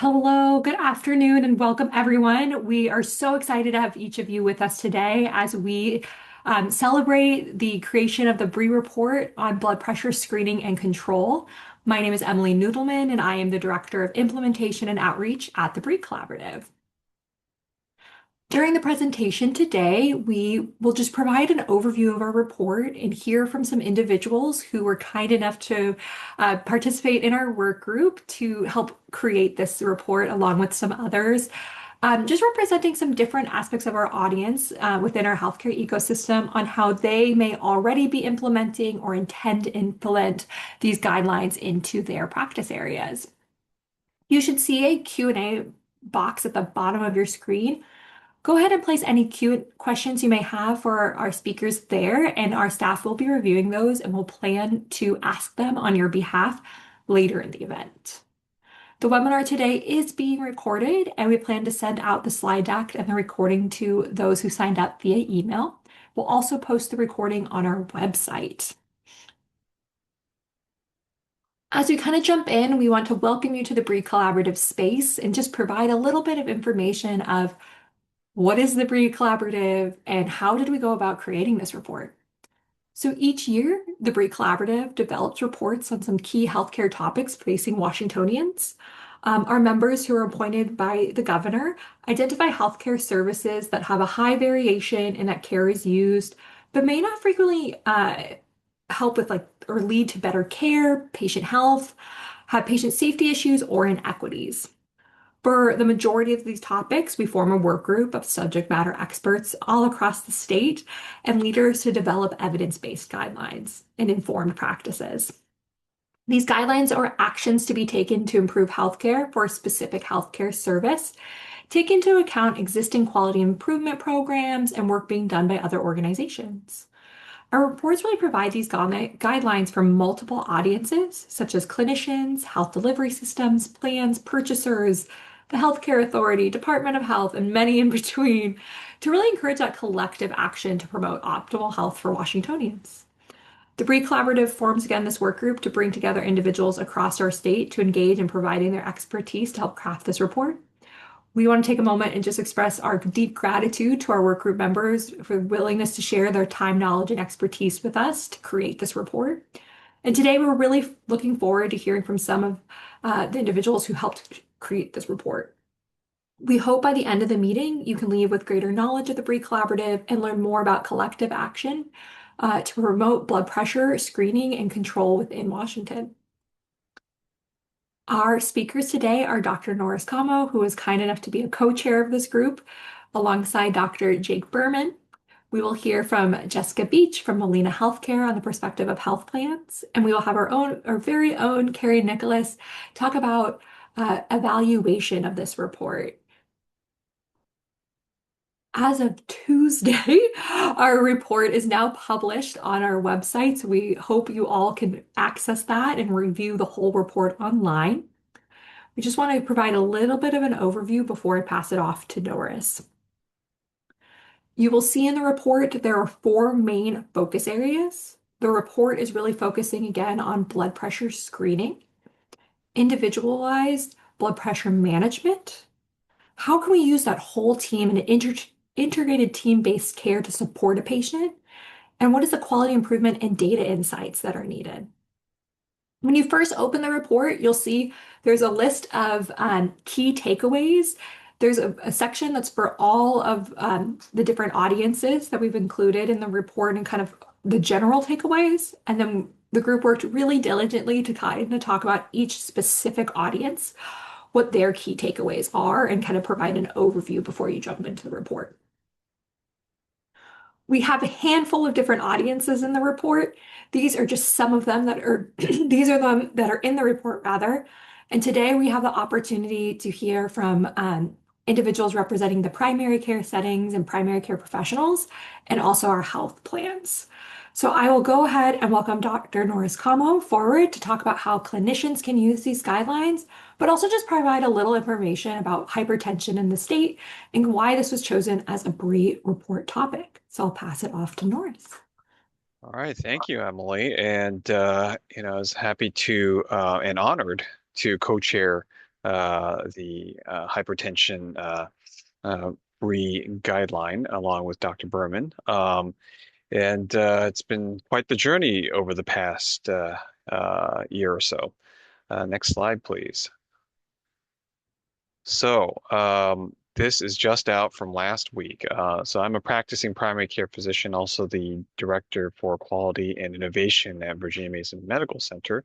Hello, good afternoon, and welcome everyone. We are so excited to have each of you with us today as we celebrate the creation of the Bree Report on blood pressure screening and control. My name is Emily Noodleman, and I am the Director of Implementation and Outreach at the Bree Collaborative. During the presentation today, we will just provide an overview of our report and hear from some individuals who were kind enough to participate in our work group to help create this report along with some others. Just representing some different aspects of our audience within our healthcare ecosystem on how they may already be implementing or intend to implement these guidelines into their practice areas. You should see a Q&A box at the bottom of your screen. Go ahead and place any questions you may have for our speakers there, and our staff will be reviewing those and will plan to ask them on your behalf later in the event. The webinar today is being recorded, and we plan to send out the slide deck and the recording to those who signed up via email. We'll also post the recording on our website. As we kind of jump in, we want to welcome you to the Bree Collaborative space and just provide a little bit of information of what is the Bree Collaborative and how did we go about creating this report? So each year, the Bree Collaborative develops reports on some key healthcare topics facing Washingtonians. Our members who are appointed by the governor identify healthcare services that have a high variation in that care is used, but may not frequently help with or lead to better care, patient health, have patient safety issues, or inequities. For the majority of these topics, we form a work group of subject matter experts all across the state and leaders to develop evidence-based guidelines and informed practices. These guidelines are actions to be taken to improve healthcare for a specific healthcare service, take into account existing quality improvement programs and work being done by other organizations. Our reports really provide these guidelines for multiple audiences, such as clinicians, health delivery systems, plans, purchasers, the Healthcare Authority, Department of Health, and many in between, to really encourage that collective action to promote optimal health for Washingtonians. The Bree Collaborative forms again this work group to bring together individuals across our state to engage in providing their expertise to help craft this report. We want to take a moment and just express our deep gratitude to our work group members for the willingness to share their time, knowledge, and expertise with us to create this report. And today we're really looking forward to hearing from some of the individuals who helped create this report. We hope by the end of the meeting, you can leave with greater knowledge of the Bree Collaborative and learn more about collective action to promote blood pressure screening and control within Washington. Our speakers today are Dr. Norris Kamo, who was kind enough to be a co-chair of this group, alongside Dr. Jake Berman. We will hear from Jessica Beach from Molina Healthcare on the perspective of health plans, and we will have our very own Carrie Nicholas talk about evaluation of this report. As of Tuesday, our report is now published on our website, so we hope you all can access that and review the whole report online. We just want to provide a little bit of an overview before I pass it off to Norris. You will see in the report there are 4 main focus areas. The report is really focusing again on blood pressure screening, individualized blood pressure management. How can we use that whole team in an integrated team-based care to support a patient? And what is the quality improvement and data insights that are needed? When you first open the report, you'll see there's a list of key takeaways. There's a section that's for all of the different audiences that we've included in the report and kind of the general takeaways. And then the group worked really diligently to kind of talk about each specific audience, what their key takeaways are, and kind of provide an overview before you jump into the report. We have a handful of different audiences in the report. These are just some of them that are, these are them that are in the report rather. And today we have the opportunity to hear from individuals representing the primary care settings and primary care professionals, and also our health plans. So I will go ahead and welcome Dr. Norris Kamo forward to talk about how clinicians can use these guidelines, but also just provide a little information about hypertension in the state and why this was chosen as a Bree Report topic. So I'll pass it off to Norris. All right, thank you, Emily. And I was happy to and honored to co-chair the hypertension Bree guideline along with Dr. Berman. And it's been quite the journey over the past year or so. Next slide, please. So this is just out from last week. So I'm a practicing primary care physician, also the director for quality and innovation at Virginia Mason Medical Center.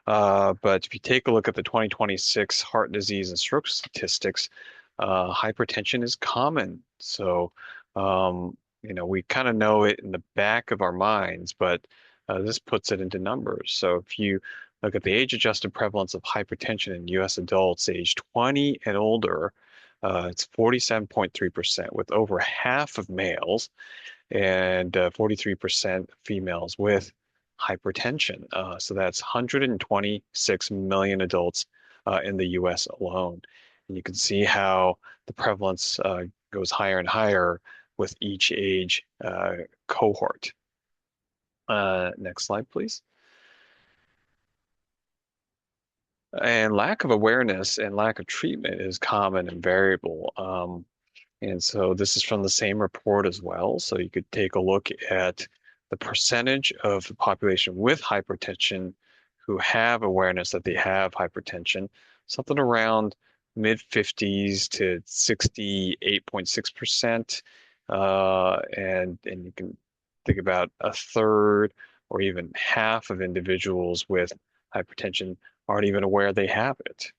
But if you take a look at the 2026 heart disease and stroke statistics, hypertension is common. So we kind of know it in the back of our minds, but this puts it into numbers. So if you look at the age-adjusted prevalence of hypertension in U.S. adults age 20 and older, it's 47.3%, with over half of males and 43% females with hypertension. So that's 126 million adults in the US alone. And you can see how the prevalence goes higher and higher with each age cohort. Next slide, please. And lack of awareness and lack of treatment is common and variable. And so this is from the same report as well. So you could take a look at the percentage of the population with hypertension who have awareness that they have hypertension, something around mid 50s to 68.6%. And you can think about a third or even half of individuals with hypertension aren't even aware they have it.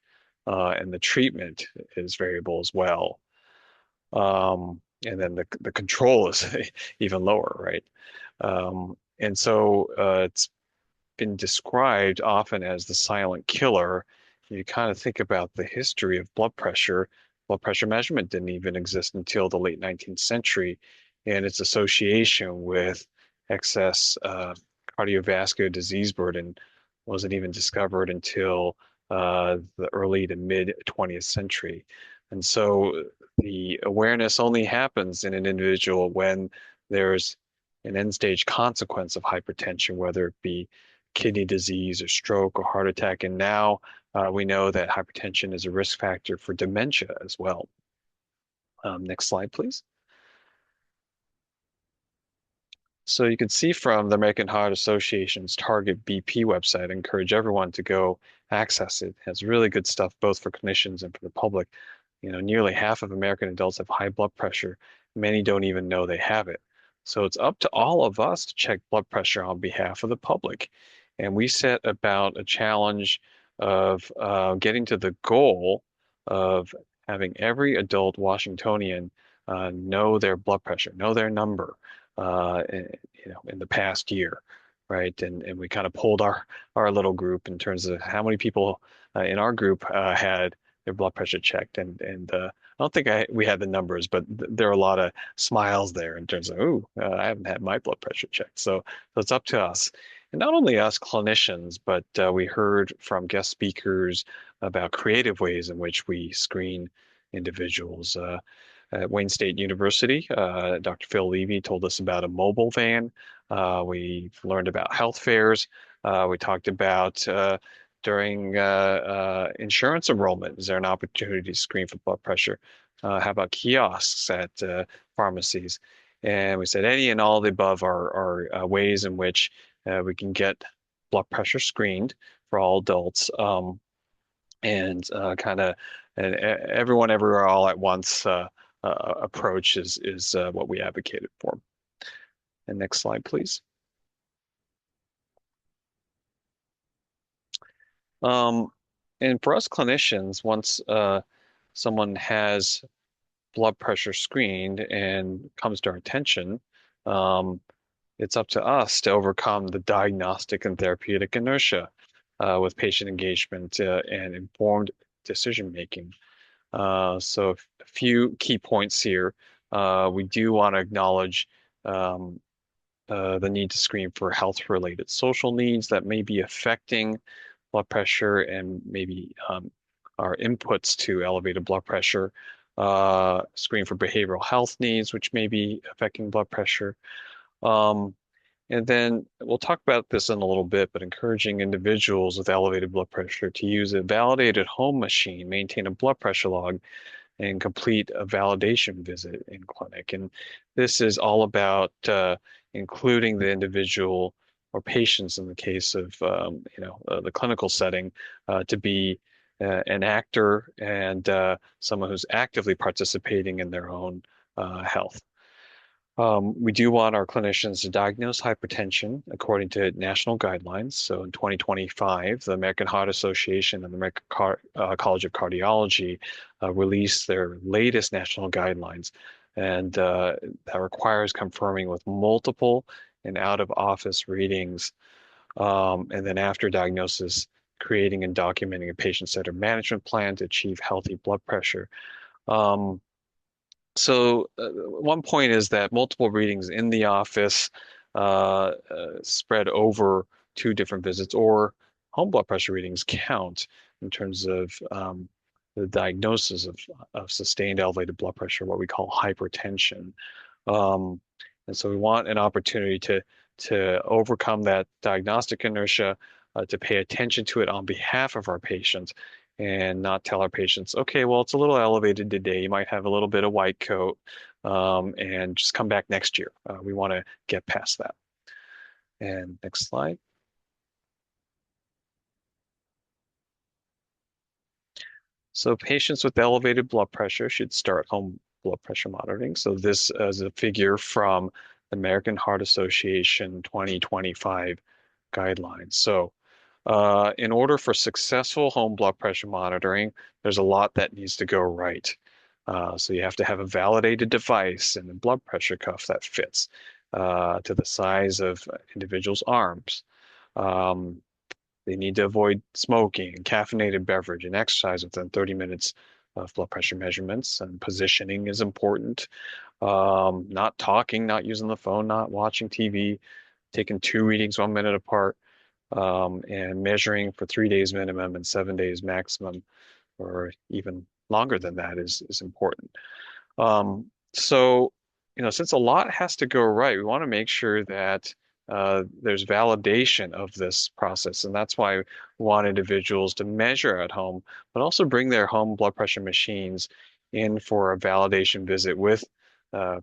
And the treatment is variable as well. And then the control is even lower, right? And so it's been described often as the silent killer. You kind of think about the history of blood pressure. Blood pressure measurement didn't even exist until the late 19th century, and its association with excess cardiovascular disease burden wasn't even discovered until the early to mid 20th century. And so the awareness only happens in an individual when there's an end stage consequence of hypertension, whether it be kidney disease or stroke or heart attack. And now we know that hypertension is a risk factor for dementia as well. Next slide, please. So you can see from the American Heart Association's Target BP website, I encourage everyone to go access it. It has really good stuff both for clinicians and for the public. Nearly half of American adults have high blood pressure. Many don't even know they have it. So it's up to all of us to check blood pressure on behalf of the public. And we set about a challenge of getting to the goal of having every adult Washingtonian know their blood pressure, know their number, in the past year, right? And we kind of pulled our little group in terms of how many people in our group had their blood pressure checked, and I don't think we had the numbers, but there are a lot of smiles there in terms of, ooh, I haven't had my blood pressure checked. So it's up to us, and not only us clinicians, but we heard from guest speakers about creative ways in which we screen individuals. At Wayne State University, Dr. Phil Levy told us about a mobile van. We've learned about health fairs. We talked about during insurance enrollment, is there an opportunity to screen for blood pressure? How about kiosks at pharmacies? And we said any and all of the above are ways in which we can get blood pressure screened for all adults, and kind of everyone everywhere all at once approach is what we advocated for. And next slide, please. Um, and for us clinicians, once someone has blood pressure screened and comes to our attention, um, it's up to us to overcome the diagnostic and therapeutic inertia with patient engagement and informed decision making. So a few key points here. We do want to acknowledge um, the need to screen for health-related social needs that may be affecting blood pressure and maybe our inputs to elevated blood pressure. Screen for behavioral health needs, which may be affecting blood pressure. Um, And then we'll talk about this in a little bit, but encouraging individuals with elevated blood pressure to use a validated home machine, maintain a blood pressure log, and complete a validation visit in clinic. And this is all about including the individual or patients in the case of the clinical setting to be an actor and someone who's actively participating in their own health. We do want our clinicians to diagnose hypertension according to national guidelines. So in 2025, the American Heart Association and the American College of Cardiology released their latest national guidelines. And that requires confirming with multiple and out-of-office readings. And then after diagnosis, creating and documenting a patient-centered management plan to achieve healthy blood pressure. Um, one point is that multiple readings in the office spread over two different visits or home blood pressure readings count in terms of the diagnosis of sustained elevated blood pressure, what we call hypertension. Um, and so we want an opportunity to overcome that diagnostic inertia, to pay attention to it on behalf of our patients and not tell our patients, okay, well, it's a little elevated today. You might have a little bit of white coat, and just come back next year. We want to get past that. And next slide. So patients with elevated blood pressure should start home blood pressure monitoring. So this is a figure from the American Heart Association 2025 guidelines. So in order for successful home blood pressure monitoring, there's a lot that needs to go right. So you have to have a validated device and a blood pressure cuff that fits to the size of individuals' arms. Um, they need to avoid smoking and caffeinated beverage and exercise within 30 minutes of blood pressure measurements. And positioning is important. Not talking, not using the phone, not watching TV, taking two readings 1 minute apart, and measuring for 3 days minimum and 7 days maximum, or even longer than that is important. Since a lot has to go right, we want to make sure that there's validation of this process. And that's why we want individuals to measure at home, but also bring their home blood pressure machines in for a validation visit with a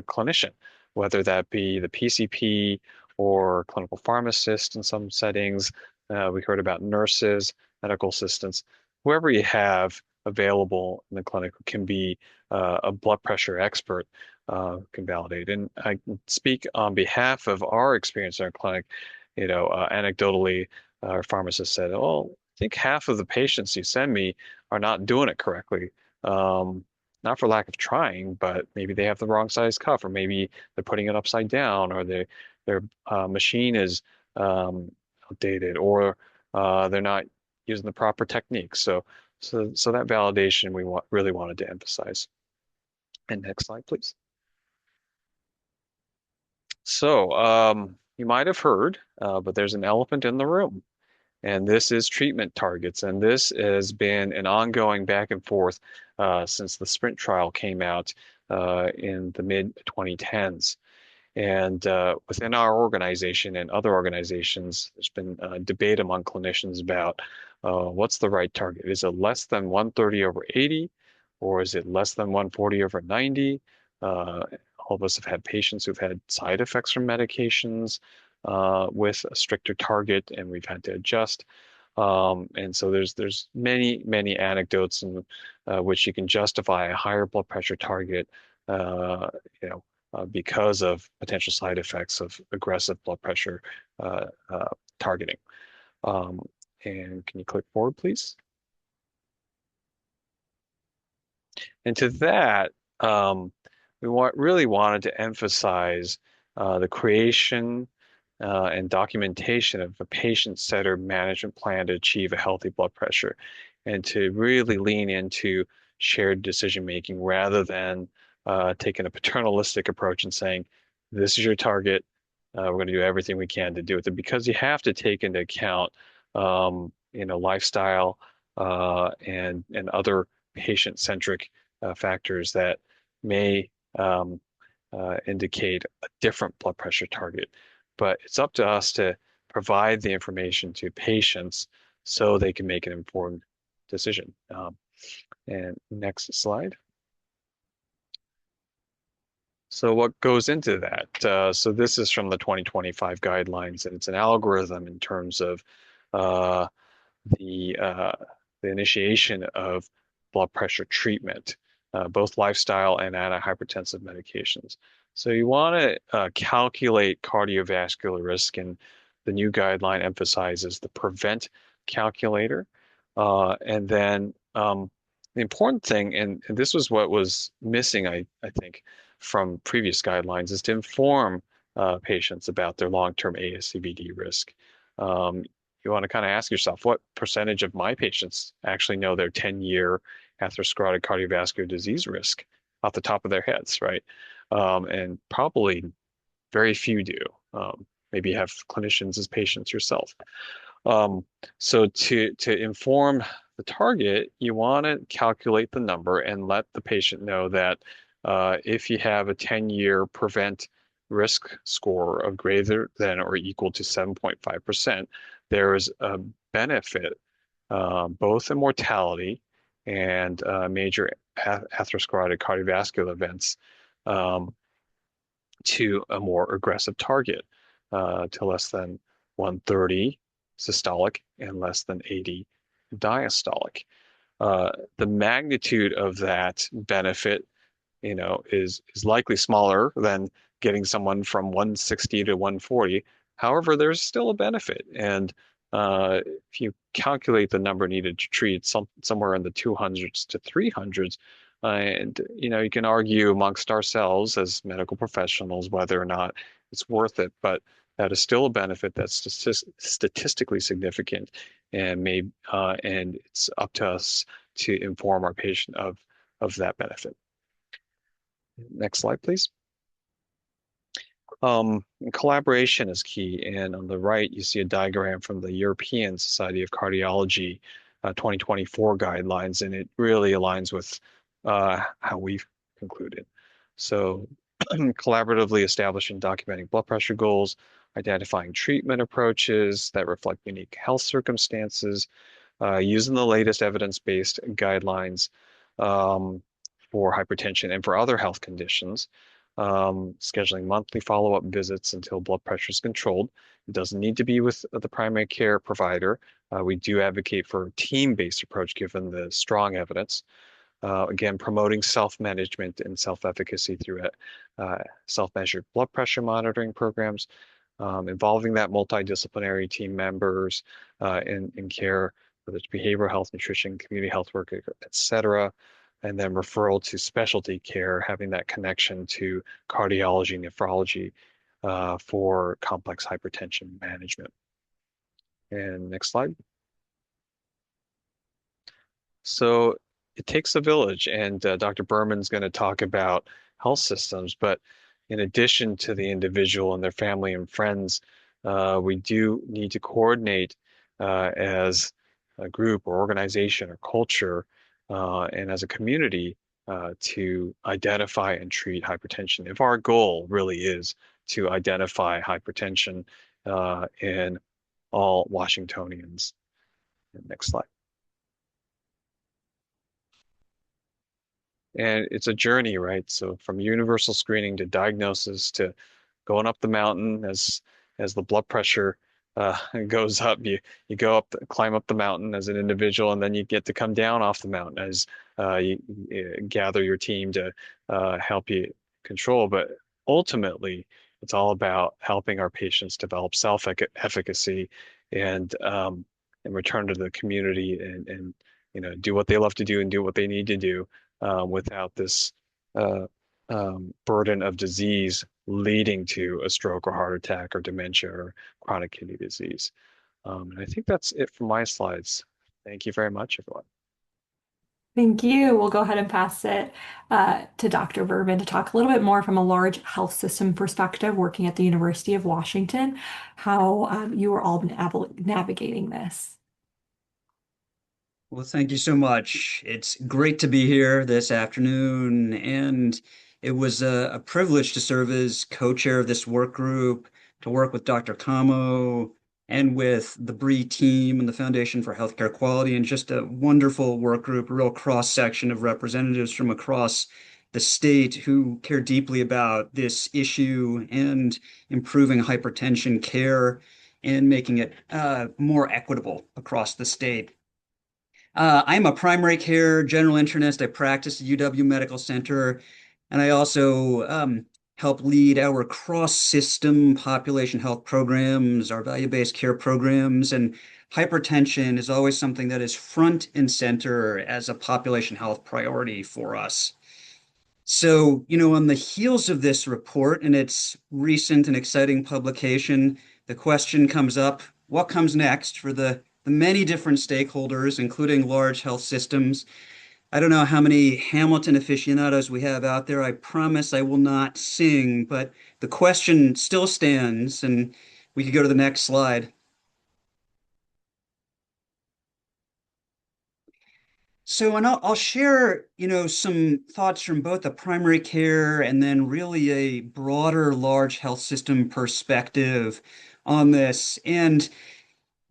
clinician, whether that be the PCP or clinical pharmacist in some settings. We heard about nurses, medical assistants, whoever you have available in the clinic who can be a blood pressure expert can validate. And I can speak on behalf of our experience in our clinic. Anecdotally, our pharmacist said, "Oh, I think half of the patients you send me are not doing it correctly. Um, Not for lack of trying, but maybe they have the wrong size cuff, or maybe they're putting it upside down, or their machine is outdated, or they're not using the proper techniques." So that validation really wanted to emphasize. And next slide, please. So you might have heard, but there's an elephant in the room, and this is treatment targets. And this has been an ongoing back and forth since the sprint trial came out in the mid 2010s. And within our organization and other organizations, there's been debate among clinicians about what's the right target. Is it less than 130 over 80, or is it less than 140 over 90? All of us have had patients who've had side effects from medications with a stricter target, and we've had to adjust. And so there's many anecdotes in which you can justify a higher blood pressure target, uh, because of potential side effects of aggressive blood pressure uh, uh, targeting. Um, and can you click forward, please? And to that, um, really wanted to emphasize the creation and documentation of a patient-centered management plan to achieve a healthy blood pressure, and to really lean into shared decision making rather than taking a paternalistic approach and saying, "This is your target. We're going to do everything we can to do it." Because you have to take into account, lifestyle and other patient-centric factors that may indicate a different blood pressure target. but it's up to us to provide the information to patients so they can make an informed decision. And next slide. So what goes into that? So this is from the 2025 guidelines, and it's an algorithm in terms of uh, the uh, the initiation of blood pressure treatment, both lifestyle and antihypertensive medications. So you want to calculate cardiovascular risk, and the new guideline emphasizes the prevent calculator. And then the important thing, and this was what was missing, I think, from previous guidelines, is to inform patients about their long-term ASCVD risk. Um, you want to kind of ask yourself, what percentage of my patients actually know their 10-year atherosclerotic cardiovascular disease risk off the top of their heads, right? And probably very few do. Maybe you have clinicians as patients yourself. Um, so to inform the target, you want to calculate the number and let the patient know that if you have a 10-year prevent risk score of greater than or equal to 7.5%, there is a benefit both in mortality and major atherosclerotic cardiovascular events um, to a more aggressive target, to less than 130 systolic and less than 80 diastolic. The magnitude of that benefit, is likely smaller than getting someone from 160 to 140. However, there's still a benefit, and if you calculate the number needed to treat somewhere in the 200s to 300s, and you can argue amongst ourselves as medical professionals whether or not it's worth it, but that is still a benefit that's statistically significant, and it's up to us to inform our patient of that benefit. Next slide, please. Collaboration is key, and on the right you see a diagram from the European Society of Cardiology 2024 guidelines, and it really aligns with how we've concluded. So collaboratively establishing documenting blood pressure goals, identifying treatment approaches that reflect unique health circumstances, using the latest evidence-based guidelines um, for hypertension and for other health conditions, scheduling monthly follow-up visits until blood pressure is controlled. It doesn't need to be with the primary care provider. We do advocate for a team-based approach given the strong evidence. Again, promoting self-management and self-efficacy through self-measured blood pressure monitoring programs, involving that multidisciplinary team members in care, whether it's behavioral health, nutrition, community health work, et cetera, and then referral to specialty care, having that connection to cardiology, nephrology for complex hypertension management. And next slide. So it takes a village, and Dr. Berman's going to talk about health systems, but in addition to the individual and their family and friends, we do need to coordinate as a group or organization or culture and as a community to identify and treat hypertension. If our goal really is to identify hypertension in all Washingtonians. Next slide. And it's a journey, right? So from universal screening to diagnosis to going up the mountain as the blood pressure goes up, you go up, climb up the mountain as an individual, and then you get to come down off the mountain as you gather your team to help you control. But ultimately, it's all about helping our patients develop self-efficacy and return to the community and do what they love to do and do what they need to do without this uh, burden of disease leading to a stroke or heart attack or dementia or chronic kidney disease. And I think that's it for my slides. Thank you very much, everyone. Thank you. We'll go ahead and pass it to Dr. Berman to talk a little bit more from a large health system perspective, working at the University of Washington, how you are all navigating this. Well, thank you so much. It's great to be here this afternoon, and it was a privilege to serve as co-chair of this work group. to work with Dr. Kamo and with the Bree team and the Foundation for Healthcare Quality, and just a wonderful work group, a real cross section of representatives from across the state who care deeply about this issue and improving hypertension care and making it more equitable across the state. I'm a primary care general internist. I practice at UW Medical Center, and I also help lead our cross-system population health programs, our value-based care programs, and hypertension is always something that is front and center as a population health priority for us. So, on the heels of this report and its recent and exciting publication, the question comes up, what comes next for the many different stakeholders, including large health systems? I don't know how many Hamilton aficionados we have out there. I promise I will not sing, but the question still stands, and we could go to the next slide. So, and I'll share, some thoughts from both the primary care and then really a broader large health system perspective on this. And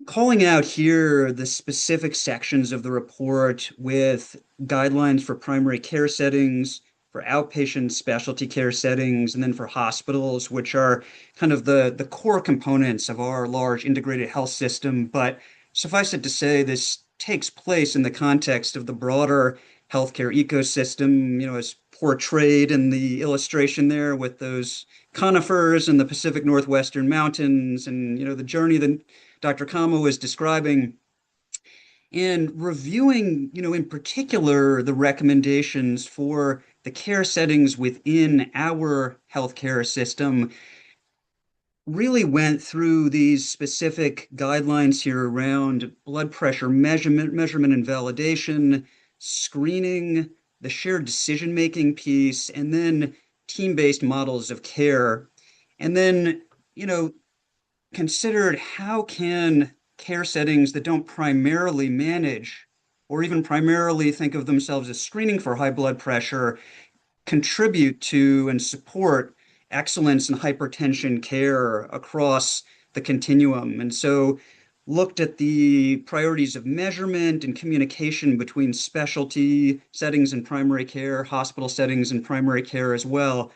calling out here the specific sections of the report with guidelines for primary care settings, for outpatient specialty care settings, and then for hospitals, which are kind of the core components of our large integrated health system. But suffice it to say, this takes place in the context of the broader healthcare ecosystem, as portrayed in the illustration there with those conifers in the Pacific Northwestern mountains and, the journey that Dr. Kamo was describing, and reviewing, in particular, the recommendations for the care settings within our healthcare system, really went through these specific guidelines here around blood pressure measurement and validation, screening, the shared decision-making piece, and then team-based models of care. And then, considered how can care settings that don't primarily manage or even primarily think of themselves as screening for high blood pressure contribute to and support excellence in hypertension care across the continuum. And so looked at the priorities of measurement and communication between specialty settings in primary care, hospital settings in primary care as well.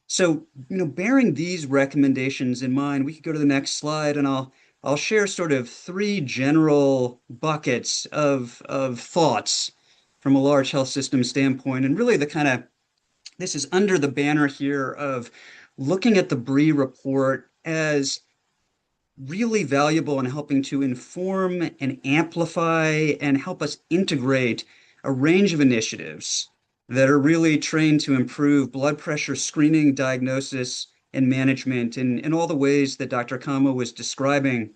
So, bearing these recommendations in mind, we could go to the next slide and I'll share sort of three general buckets of thoughts from a large health system standpoint. And really this is under the banner here of looking at the Bree report as really valuable in helping to inform and amplify and help us integrate a range of initiatives that are really trained to improve blood pressure screening, diagnosis, and management in all the ways that Dr. Kamo was describing.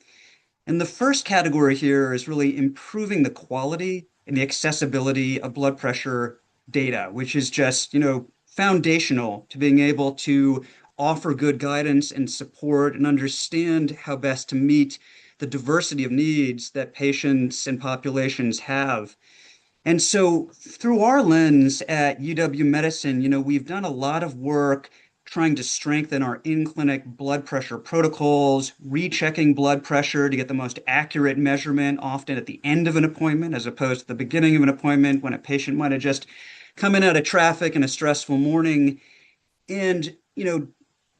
And the first category here is really improving the quality and the accessibility of blood pressure data, which is just, foundational to being able to offer good guidance and support and understand how best to meet the diversity of needs that patients and populations have. And so through our lens at UW Medicine, we've done a lot of work trying to strengthen our in-clinic blood pressure protocols, rechecking blood pressure to get the most accurate measurement, often at the end of an appointment, as opposed to the beginning of an appointment when a patient might have just come in out of traffic in a stressful morning. And,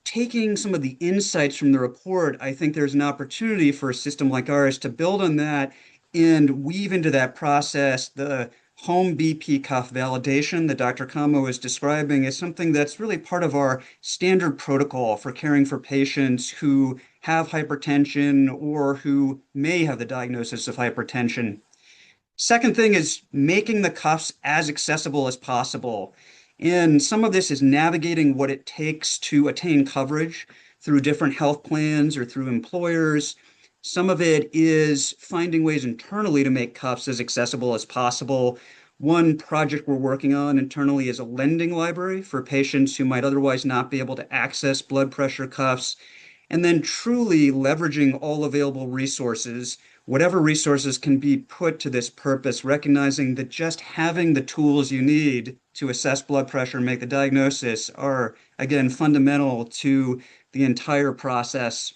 taking some of the insights from the report, I think there's an opportunity for a system like ours to build on that and weave into that process the home BP cuff validation that Dr. Kamo is describing is something that's really part of our standard protocol for caring for patients who have hypertension or who may have the diagnosis of hypertension. Second thing is making the cuffs as accessible as possible. And some of this is navigating what it takes to attain coverage through different health plans or through employers. Some of it is finding ways internally to make cuffs as accessible as possible. One project we're working on internally is a lending library for patients who might otherwise not be able to access blood pressure cuffs. And then truly leveraging all available resources, whatever resources can be put to this purpose, recognizing that just having the tools you need to assess blood pressure and make the diagnosis are, again, fundamental to the entire process.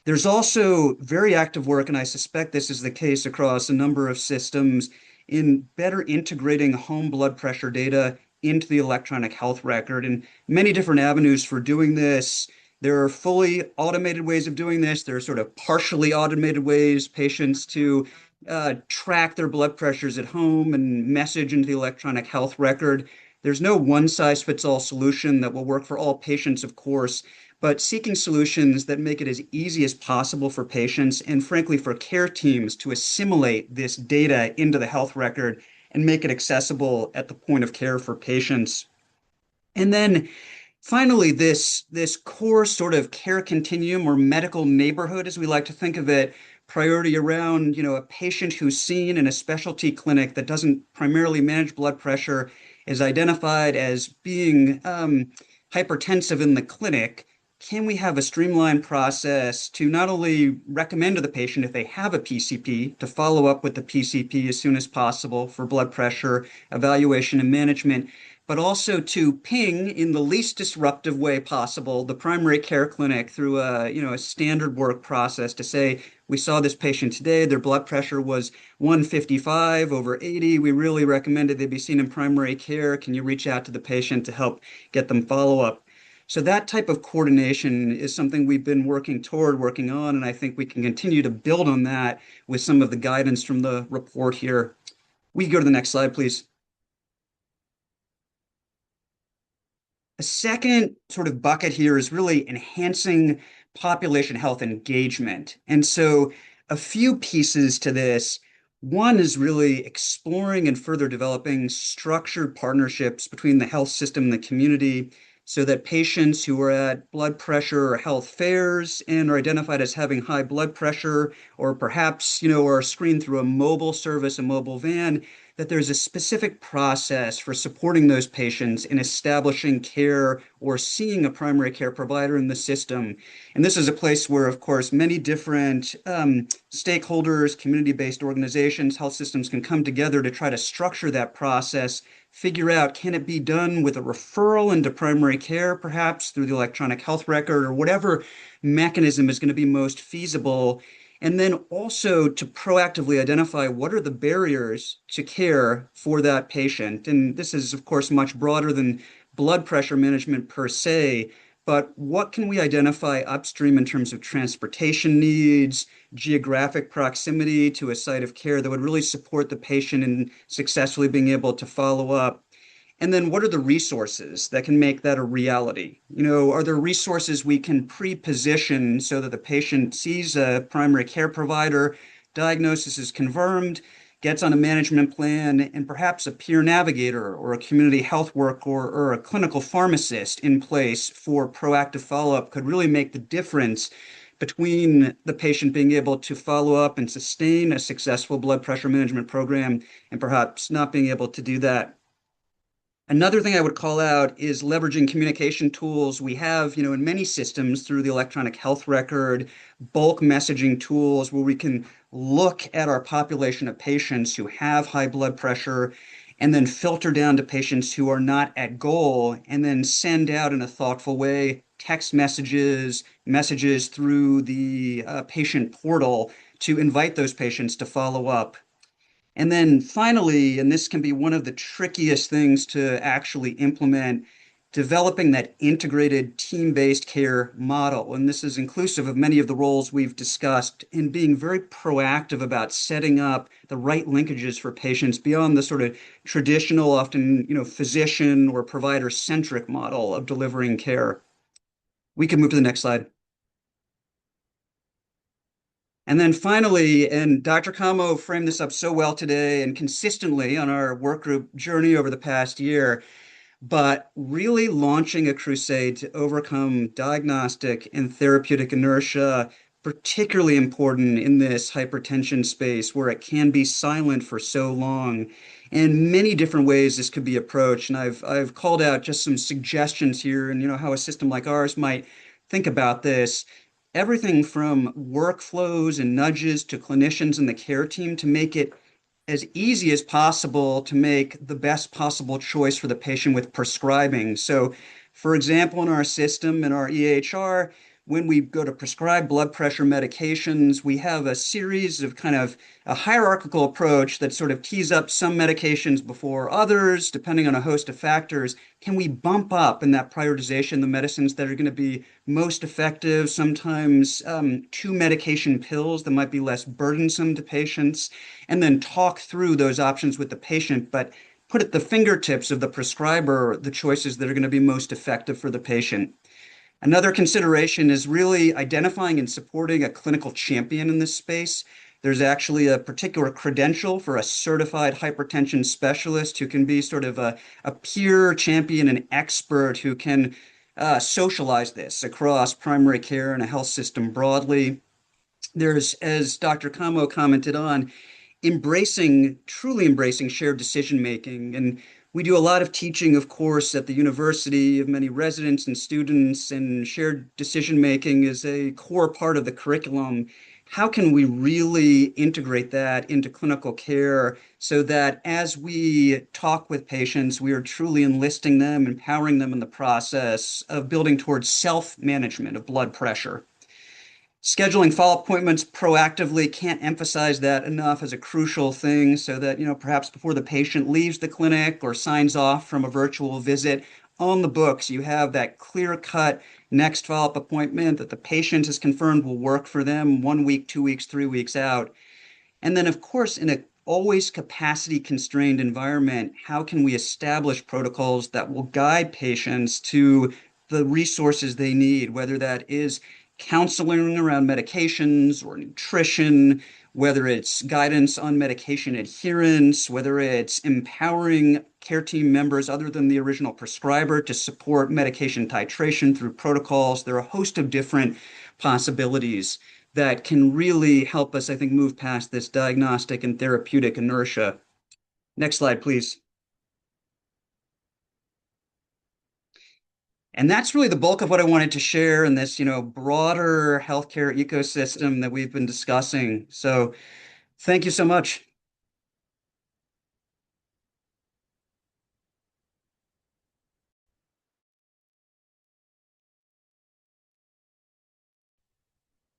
There's also very active work, and I suspect this is the case across a number of systems, in better integrating home blood pressure data into the electronic health record, and many different avenues for doing this. There are fully automated ways of doing this. There are sort of partially automated ways patients to track their blood pressures at home and message into the electronic health record. There's no one size fits all solution that will work for all patients, of course, but seeking solutions that make it as easy as possible for patients and, frankly, for care teams to assimilate this data into the health record and make it accessible at the point of care for patients. And then finally, this core sort of care continuum or medical neighborhood, as we like to think of it, priority around, a patient who's seen in a specialty clinic that doesn't primarily manage blood pressure is identified as being hypertensive in the clinic. Can we have a streamlined process to not only recommend to the patient if they have a PCP to follow up with the PCP as soon as possible for blood pressure evaluation and management, but also to ping in the least disruptive way possible the primary care clinic through a standard work process to say, we saw this patient today, their blood pressure was 155 over 80. We really recommended they be seen in primary care. Can you reach out to the patient to help get them follow up? So that type of coordination is something we've been working on, and I think we can continue to build on that with some of the guidance from the report here. We can go to the next slide, please. A second sort of bucket here is really enhancing population health engagement. And so a few pieces to this. One is really exploring and further developing structured partnerships between the health system and the community so that patients who are at blood pressure or health fairs and are identified as having high blood pressure, or perhaps, are screened through a mobile service, a mobile van, that there's a specific process for supporting those patients in establishing care or seeing a primary care provider in the system. And this is a place where, of course, many different stakeholders, community-based organizations, health systems can come together to try to structure that process, figure out, can it be done with a referral into primary care, perhaps through the electronic health record, or whatever mechanism is going to be most feasible. And then also to proactively identify what are the barriers to care for that patient. And this is, of course, much broader than blood pressure management per se, but what can we identify upstream in terms of transportation needs, geographic proximity to a site of care that would really support the patient in successfully being able to follow up? And then what are the resources that can make that a reality? Are there resources we can pre-position so that the patient sees a primary care provider, diagnosis is confirmed, gets on a management plan, and perhaps a peer navigator or a community health worker or a clinical pharmacist in place for proactive follow-up could really make the difference between the patient being able to follow up and sustain a successful blood pressure management program and perhaps not being able to do that. Another thing I would call out is leveraging communication tools we have, in many systems through the electronic health record, bulk messaging tools where we can look at our population of patients who have high blood pressure and then filter down to patients who are not at goal and then send out in a thoughtful way text messages through the patient portal to invite those patients to follow up. And then finally, and this can be one of the trickiest things to actually implement, developing that integrated team-based care model. And this is inclusive of many of the roles we've discussed in being very proactive about setting up the right linkages for patients beyond the sort of traditional, often, physician or provider-centric model of delivering care. We can move to the next slide. And then finally, and Dr. Kamo framed this up so well today and consistently on our work group journey over the past year, but really launching a crusade to overcome diagnostic and therapeutic inertia, particularly important in this hypertension space where it can be silent for so long. And many different ways this could be approached. And I've called out just some suggestions here and how a system like ours might think about this. Everything from workflows and nudges to clinicians and the care team to make it as easy as possible to make the best possible choice for the patient with prescribing. So For example, in our system, in our EHR, when we go to prescribe blood pressure medications, we have a series of kind of a hierarchical approach that sort of tees up some medications before others, depending on a host of factors. Can we bump up in that prioritization the medicines that are going to be most effective, sometimes two medication pills that might be less burdensome to patients, and then talk through those options with the patient, but put at the fingertips of the prescriber the choices that are going to be most effective for the patient. Another consideration is really identifying and supporting a clinical champion in this space. There's actually a particular credential for a certified hypertension specialist who can be sort of a peer champion, an expert who can socialize this across primary care and a health system broadly. There's, as Dr. Kamo commented on, truly embracing shared decision making. And we do a lot of teaching, of course, at the university of many residents and students, and shared decision making is a core part of the curriculum. How can we really integrate that into clinical care so that as we talk with patients, we are truly enlisting them, empowering them in the process of building towards self-management of blood pressure? Scheduling follow-up appointments proactively, can't emphasize that enough as a crucial thing, so that, perhaps before the patient leaves the clinic or signs off from a virtual visit, on the books, you have that clear-cut next follow-up appointment that the patient has confirmed will work for them 1 week, 2 weeks, 3 weeks out. And then, of course, in a always capacity constrained environment, how can we establish protocols that will guide patients to the resources they need, whether that is counseling around medications or nutrition, whether it's guidance on medication adherence, whether it's empowering care team members other than the original prescriber to support medication titration through protocols. There are a host of different possibilities that can really help us, I think, move past this diagnostic and therapeutic inertia. Next slide, please. And that's really the bulk of what I wanted to share in this, broader healthcare ecosystem that we've been discussing. So thank you so much.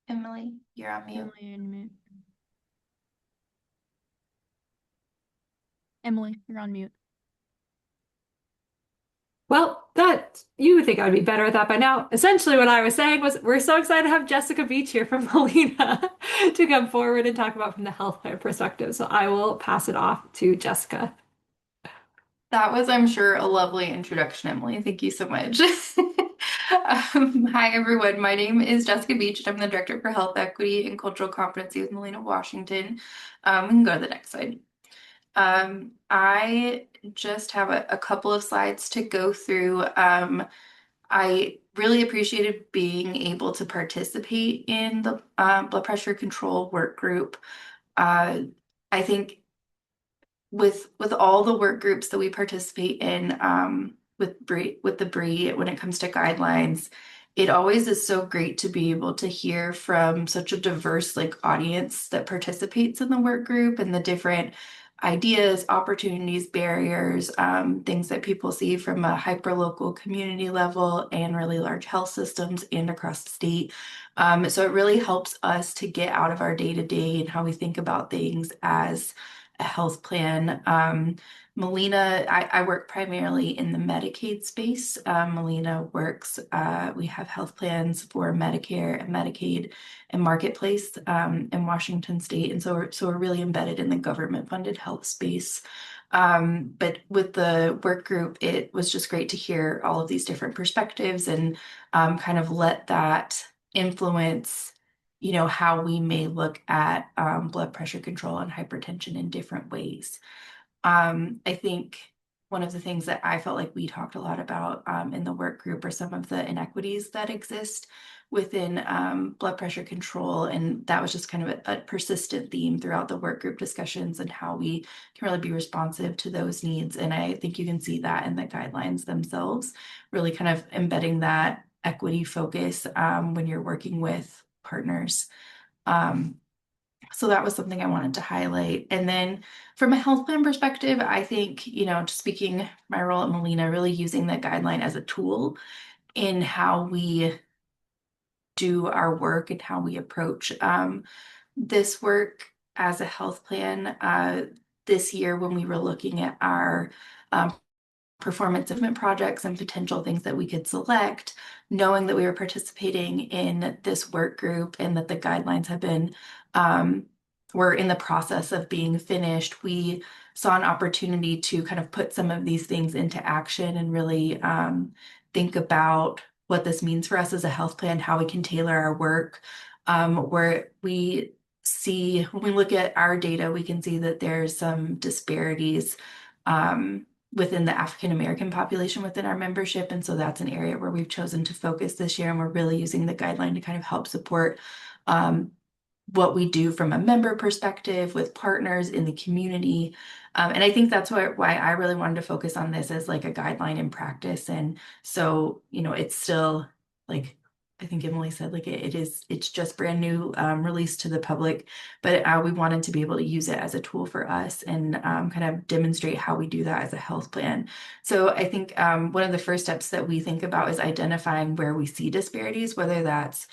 Emily, you're on mute. Emily, you're on mute. Emily, you're on mute. Well, that you would think I would be better at that by now. Essentially, what I was saying was we're so excited to have Jessica Beach here from Molina to come forward and talk about from the health plan perspective. So I will pass it off to Jessica. That was, I'm sure, a lovely introduction, Emily. Thank you so much. Hi, everyone. My name is Jessica Beach, and I'm the Director for Health Equity and Cultural Competency with Molina, Washington. We can go to the next slide. I just have a couple of slides to go through. I really appreciated being able to participate in the blood pressure control work group. I think with all the work groups that we participate in with the Bree when it comes to guidelines, it always is so great to be able to hear from such a diverse audience that participates in the work group and the different ideas, opportunities, barriers, things that people see from a hyperlocal community level and really large health systems and across the state. So it really helps us to get out of our day-to-day and how we think about things as a health plan. Molina, I work primarily in the Medicaid space. Molina works, we have health plans for Medicare and Medicaid and Marketplace in Washington State. And so we're really embedded in the government-funded health space. But with the work group, it was just great to hear all of these different perspectives and kind of let that influence how we may look at blood pressure control and hypertension in different ways. I think one of the things that I felt like we talked a lot about in the work group are some of the inequities that exist within blood pressure control. And that was just kind of a persistent theme throughout the work group discussions and how we can really be responsive to those needs. And I think you can see that in the guidelines themselves, really kind of embedding that equity focus when you're working with partners. So that was something I wanted to highlight. And then from a health plan perspective, I think, just speaking my role at Molina, really using that guideline as a tool in how we do our work and how we approach this work as a health plan. This year, when we were looking at our um, performance improvement projects and potential things that we could select, knowing that we were participating in this work group and that the guidelines have been were in the process of being finished, we saw an opportunity to kind of put some of these things into action and really think about what this means for us as a health plan, how we can tailor our work, where we see when we look at our data, we can see that there's some disparities within the African American population within our membership. And so that's an area where we've chosen to focus this year. And we're really using the guideline to kind of help support what we do from a member perspective with partners in the community. And I think that's why I really wanted to focus on this as like a guideline in practice. And so, it's still like, I think Emily said, like it's just brand new released to the public, but we wanted to be able to use it as a tool for us and kind of demonstrate how we do that as a health plan. So I think one of the first steps that we think about is identifying where we see disparities, whether that's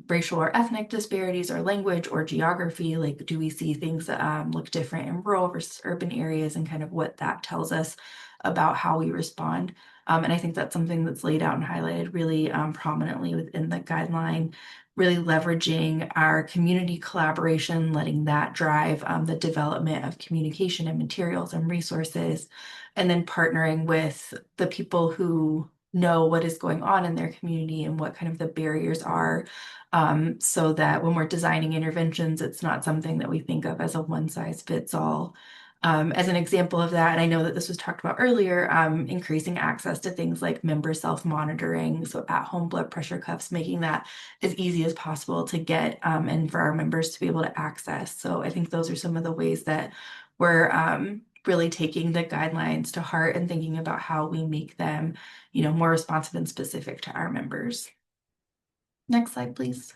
racial or ethnic disparities or language or geography. Like, do we see things that look different in rural versus urban areas, and kind of what that tells us about how we respond. And I think that's something that's laid out and highlighted really prominently within the guideline, really leveraging our community collaboration, letting that drive the development of communication and materials and resources, and then partnering with the people who know what is going on in their community and what kind of the barriers are, so that when we're designing interventions, it's not something that we think of as a one size fits all. As an example of that, and I know that this was talked about earlier, increasing access to things like member self-monitoring, so at-home blood pressure cuffs, making that as easy as possible to get and for our members to be able to access. So I think those are some of the ways that we're really taking the guidelines to heart and thinking about how we make them, more responsive and specific to our members. Next slide, please.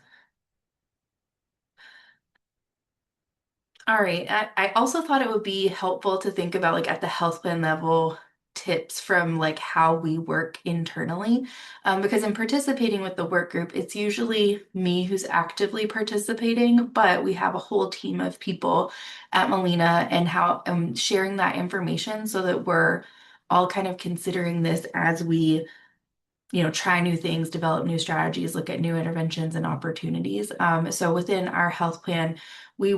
All right. I also thought it would be helpful to think about, like, at the health plan level, tips from like how we work internally. Because in participating with the work group, it's usually me who's actively participating, but we have a whole team of people at Molina, and how sharing that information so that we're all kind of considering this as we try new things, develop new strategies, look at new interventions and opportunities. So within our health plan, we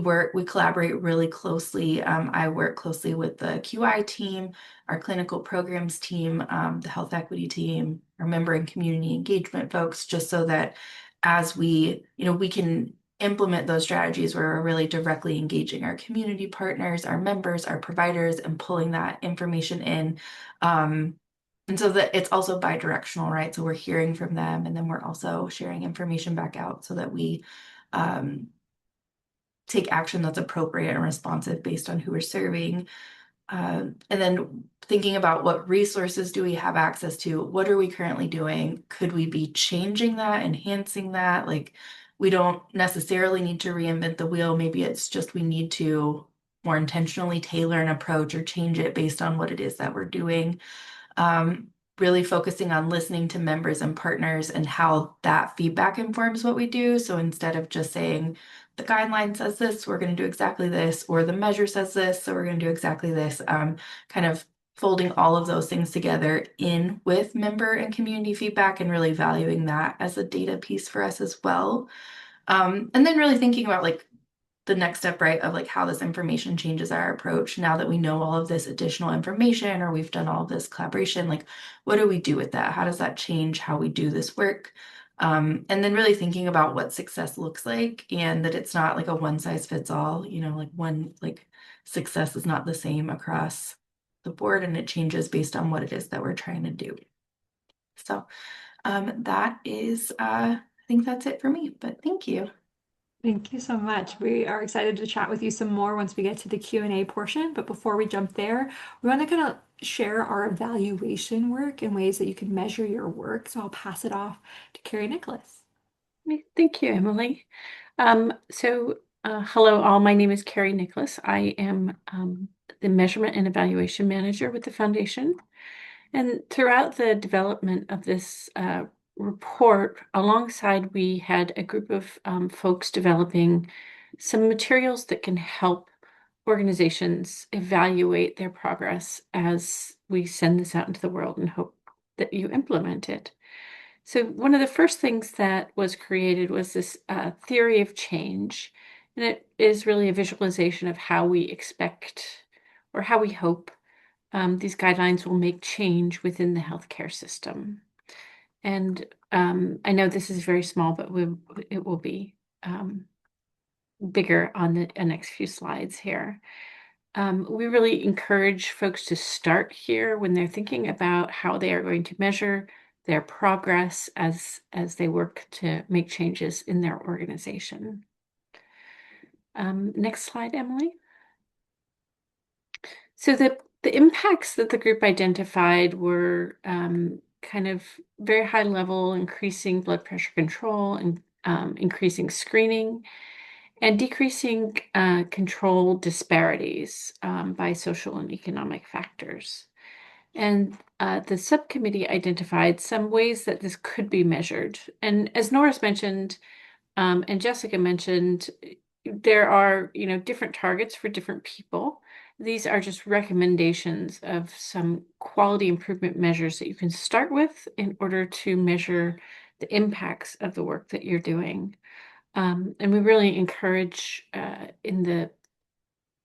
collaborate really closely. I work closely with the QI team, our clinical programs team, the health equity team, our member and community engagement folks, just so that as we can implement those strategies where we're really directly engaging our community partners, our members, our providers, and pulling that information in. And so that it's also bi-directional, right? So we're hearing from them, and then we're also sharing information back out so that we take action that's appropriate and responsive based on who we're serving. And then thinking about what resources do we have access to? What are we currently doing? Could we be changing that, enhancing that? Like, we don't necessarily need to reinvent the wheel. Maybe it's just we need to more intentionally tailor an approach or change it based on what it is that we're doing. Really focusing on listening to members and partners and how that feedback informs what we do. So instead of just saying, the guideline says this, we're going to do exactly this, or the measure says this, so we're going to do exactly this, kind of folding all of those things together in with member and community feedback, and really valuing that as a data piece for us as well. And then really thinking about like the next step, right, of like how this information changes our approach now that we know all of this additional information, or we've done all of this collaboration. Like, what do we do with that? How does that change how we do this work? And then really thinking about what success looks like, and that it's not like a one size fits all, like success is not the same across the board, and it changes based on what it is that we're trying to do. So that is, I think that's it for me, but thank you. Thank you so much. We are excited to chat with you some more once we get to the Q&A portion. But before we jump there, we want to kind of share our evaluation work and ways that you can measure your work. So I'll pass it off to Carrie Nicholas. Thank you, Emily. So Hello, all. My name is Carrie Nicholas. I am the Measurement and Evaluation Manager with the Foundation. And throughout the development of this report, alongside we had a group of folks developing some materials that can help organizations evaluate their progress as we send this out into the world and hope that you implement it. So one of the first things that was created was this theory of change, and it is really a visualization of how we expect or how we hope these guidelines will make change within the healthcare system. And I know this is very small, but it will be bigger on the next few slides here. We really encourage folks to start here when they're thinking about how they are going to measure their progress as they work to make changes in their organization. Next slide, Emily. So the impacts that the group identified were kind of very high level, increasing blood pressure control and increasing screening and decreasing control disparities by social and economic factors. And the subcommittee identified some ways that this could be measured. And as Norris mentioned, and Jessica mentioned, there are, different targets for different people. These are just recommendations of some quality improvement measures that you can start with in order to measure the impacts of the work that you're doing. And we really encourage in the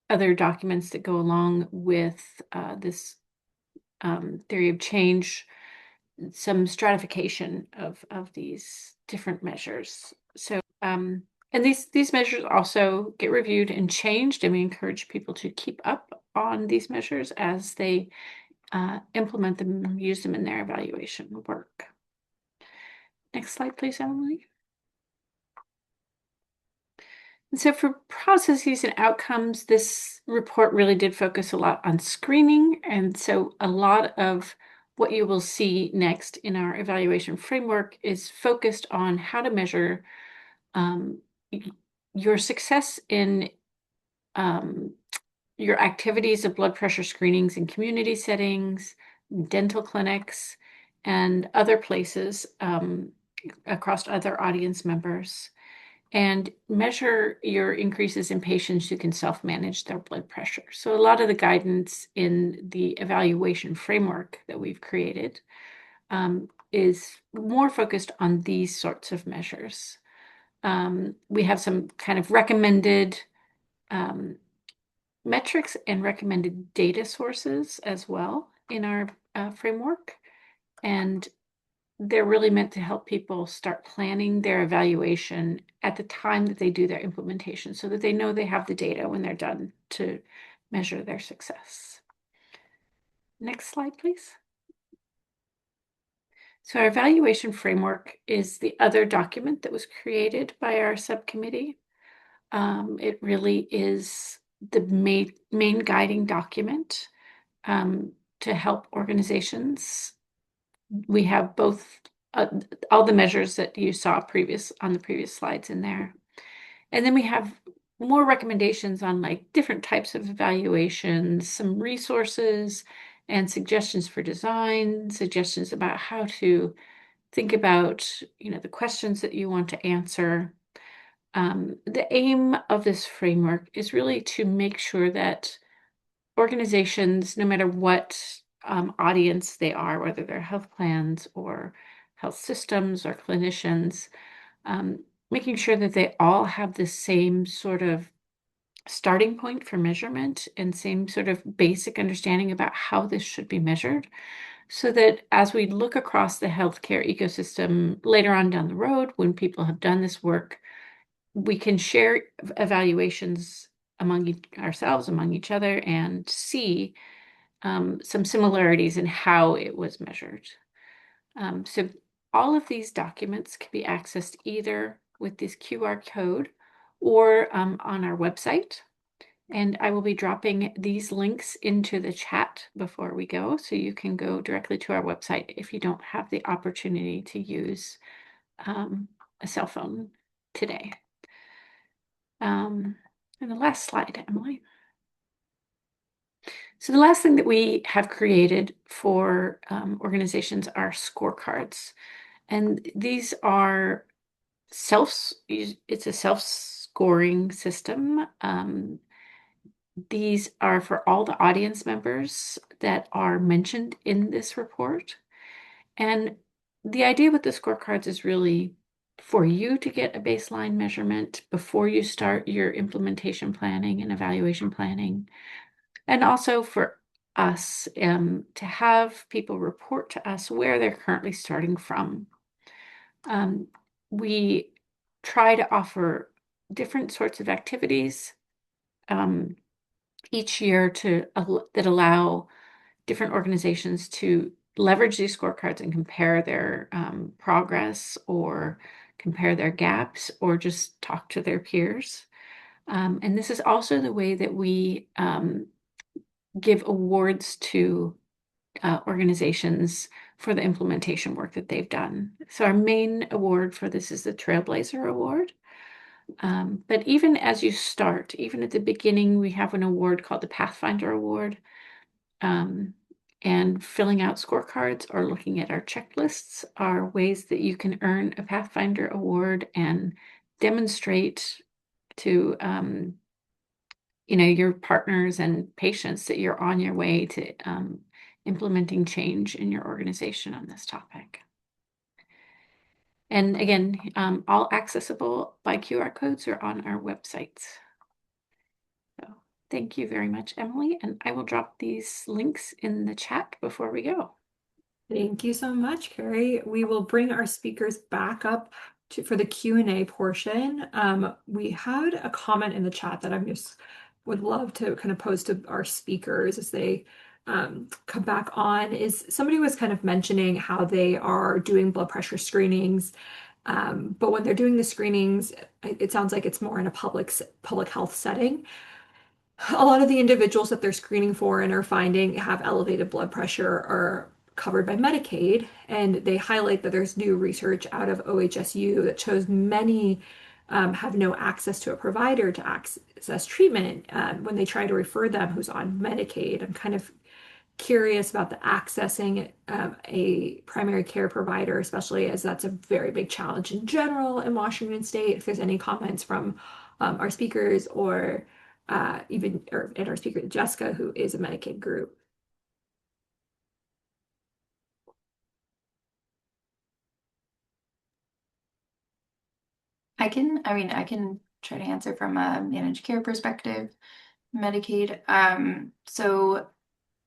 other documents that go along with this theory of change, some stratification of these different measures. So, and these measures also get reviewed and changed, and we encourage people to keep up on these measures as they implement them and use them in their evaluation work. Next slide, please, Emily. And so for processes and outcomes, this report really did focus a lot on screening. And so a lot of what you will see next in our evaluation framework is focused on how to measure your success in your activities of blood pressure screenings in community settings, dental clinics, and other places across other audience members, and measure your increases in patients who can self-manage their blood pressure. So a lot of the guidance in the evaluation framework that we've created is more focused on these sorts of measures. We have some kind of recommended metrics and recommended data sources as well in our framework. And they're really meant to help people start planning their evaluation at the time that they do their implementation so that they know they have the data when they're done to measure their success. Next slide, please. So our evaluation framework is the other document that was created by our subcommittee. It really is the main guiding document to help organizations. We have both all the measures that you saw on the previous slides in there. And then we have more recommendations on like different types of evaluations, some resources and suggestions for design, suggestions about how to think about, the questions that you want to answer. The aim of this framework is really to make sure that organizations, no matter what audience they are, whether they're health plans or health systems or clinicians, making sure that they all have the same sort of starting point for measurement and same sort of basic understanding about how this should be measured, so that as we look across the healthcare ecosystem later on down the road, when people have done this work, we can share evaluations among ourselves, among each other, and see some similarities in how it was measured. So all of these documents can be accessed either with this QR code or on our website. And I will be dropping these links into the chat before we go, so you can go directly to our website if you don't have the opportunity to use a cell phone today. And the last slide, Emily. So the last thing that we have created for organizations are scorecards. And these are it's a self-scoring system. These are for all the audience members that are mentioned in this report. And the idea with the scorecards is really for you to get a baseline measurement before you start your implementation planning and evaluation planning, and also for us to have people report to us where they're currently starting from. We try to offer different sorts of activities each year that allow different organizations to leverage these scorecards and compare their progress or compare their gaps or just talk to their peers. And this is also the way that we give awards to organizations for the implementation work that they've done. So our main award for this is the Trailblazer Award. But even as you start, even at the beginning, we have an award called the Pathfinder Award. And filling out scorecards or looking at our checklists are ways that you can earn a Pathfinder Award and demonstrate to your partners and patients that you're on your way to implementing change in your organization on this topic. And again, all accessible by QR codes or on our websites. So thank you very much, Emily, and I will drop these links in the chat before we go. Thank you so much, Carrie. We will bring our speakers back up for the Q&A portion. We had a comment in the chat that I just would love to kind of pose to our speakers as they come back on. Is somebody was kind of mentioning how they are doing blood pressure screenings, but when they're doing the screenings, it sounds like it's more in a public health setting. A lot of the individuals that they're screening for and are finding have elevated blood pressure are covered by Medicaid, and they highlight that there's new research out of OHSU that shows many have no access to a provider to access treatment when they try to refer them who's on Medicaid. I'm kind of curious about the accessing a primary care provider, especially as that's a very big challenge in general in Washington State. If there's any comments from our speakers or and our speaker Jessica, who is a Medicaid group. I can try to answer from a managed care perspective, Medicaid. So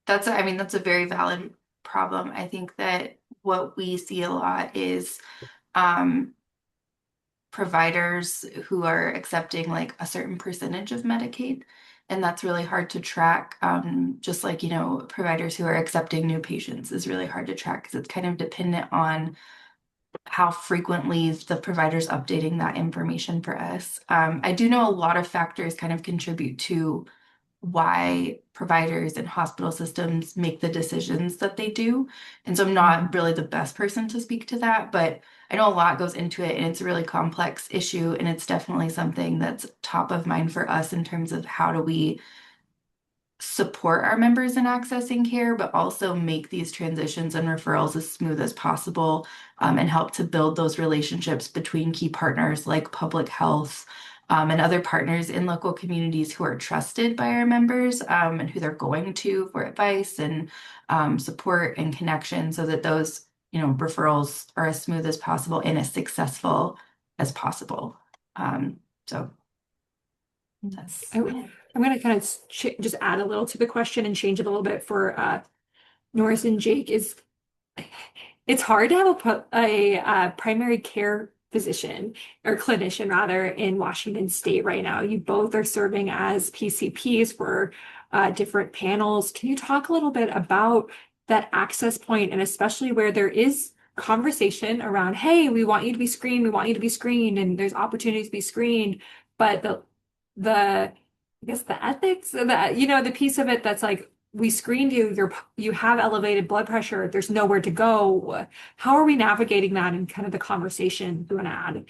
that's a very valid problem. I think that what we see a lot is providers who are accepting like a certain percentage of Medicaid, and that's really hard to track. Just like, providers who are accepting new patients is really hard to track because it's kind of dependent on how frequently the provider's updating that information for us. I do know a lot of factors kind of contribute to why providers and hospital systems make the decisions that they do. And so I'm not really the best person to speak to that, but I know a lot goes into it and it's a really complex issue. And it's definitely something that's top of mind for us in terms of how do we support our members in accessing care, but also make these transitions and referrals as smooth as possible, and help to build those relationships between key partners like public health, and other partners in local communities who are trusted by our members, and who they're going to for advice and support and connection so that those referrals are as smooth as possible and as successful as possible. So that's I'm going to kind of just add a little to the question and change it a little bit for Norris and Jake. It's hard to have a primary care physician or clinician rather in Washington State right now. You both are serving as PCPs for different panels. Can you talk a little bit about that access point, and especially where there is conversation around, hey, we want you to be screened, we want you to be screened, and there's opportunities to be screened, but the I guess the ethics, the piece of it that's like, we screened you, you have elevated blood pressure, there's nowhere to go. How are we navigating that and kind of the conversation? Do you want to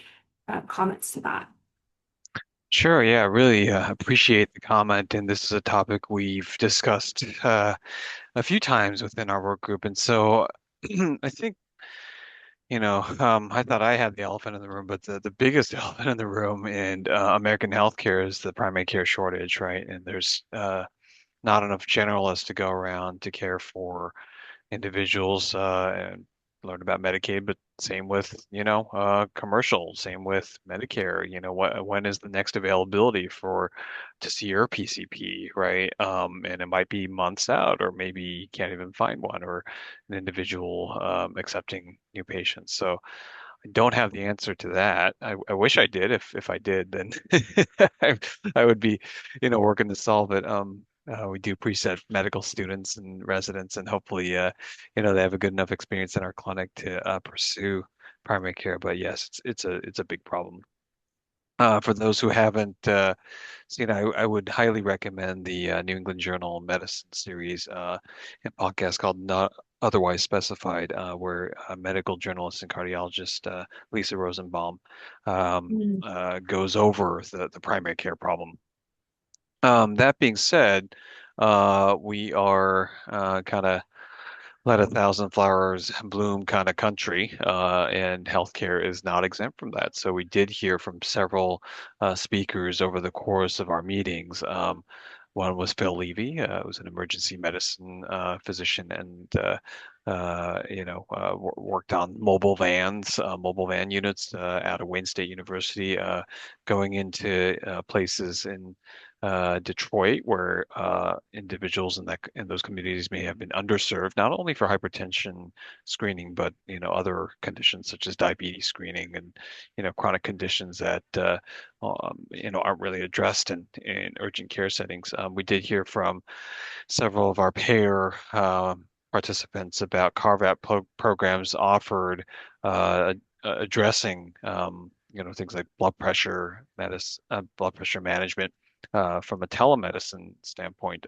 add comments to that? Sure, yeah, really appreciate the comment. And this is a topic we've discussed a few times within our work group. And so I think, I thought I had the elephant in the room, but the biggest elephant in the room in American healthcare is the primary care shortage, right? And there's not enough generalists to go around to care for individuals and learn about Medicaid, but same with, commercial, same with Medicare. When is the next availability for to see your PCP, right? And it might be months out, or maybe you can't even find one, or an individual accepting new patients. So I don't have the answer to that. I wish I did. If I did, then I, I would be, working to solve it. We do preset medical students and residents, and hopefully, they have a good enough experience in our clinic to pursue primary care. But yes, it's a big problem. For those who haven't seen, I would highly recommend the New England Journal of Medicine series and podcast called Not Otherwise Specified, where medical journalist and cardiologist Lisa Rosenbaum Mm. goes over the primary care problem. That being said, we are kind of let a thousand flowers bloom kind of country, and healthcare is not exempt from that. So we did hear from several speakers over the course of our meetings. One was Phil Levy, who's an emergency medicine physician, and worked on mobile van units out of Wayne State University, going into places in Detroit, where individuals in those communities may have been underserved, not only for hypertension screening, but other conditions such as diabetes screening and chronic conditions that aren't really addressed in urgent care settings. We did hear from several of our payer participants about carve-out programs offered addressing things like blood pressure management from a telemedicine standpoint.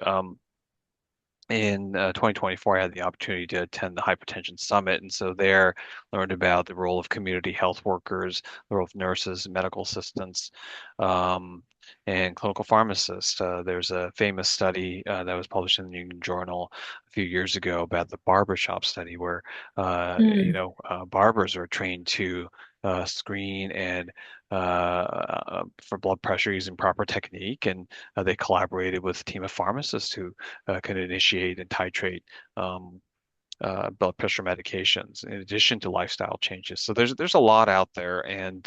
In 2024, I had the opportunity to attend the Hypertension Summit, and so there learned about the role of community health workers, the role of nurses, medical assistants, um, and clinical pharmacists. There's a famous study that was published in the New England Journal a few years ago about the barbershop study, where Mm. barbers are trained to screen and for blood pressure using proper technique, and they collaborated with a team of pharmacists who can initiate and titrate um, blood pressure medications in addition to lifestyle changes. So there's a lot out there, and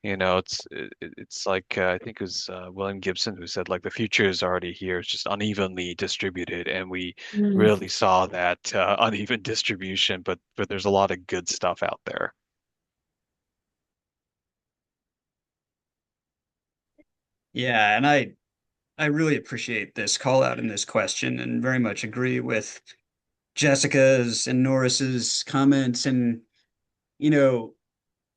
it's like I think it was William Gibson who said like the future is already here. It's just unevenly distributed, and we Mm. really saw that uneven distribution. But there's a lot of good stuff out there. Yeah, and I really appreciate this call out in this question and very much agree with Jessica's and Norris's comments and you know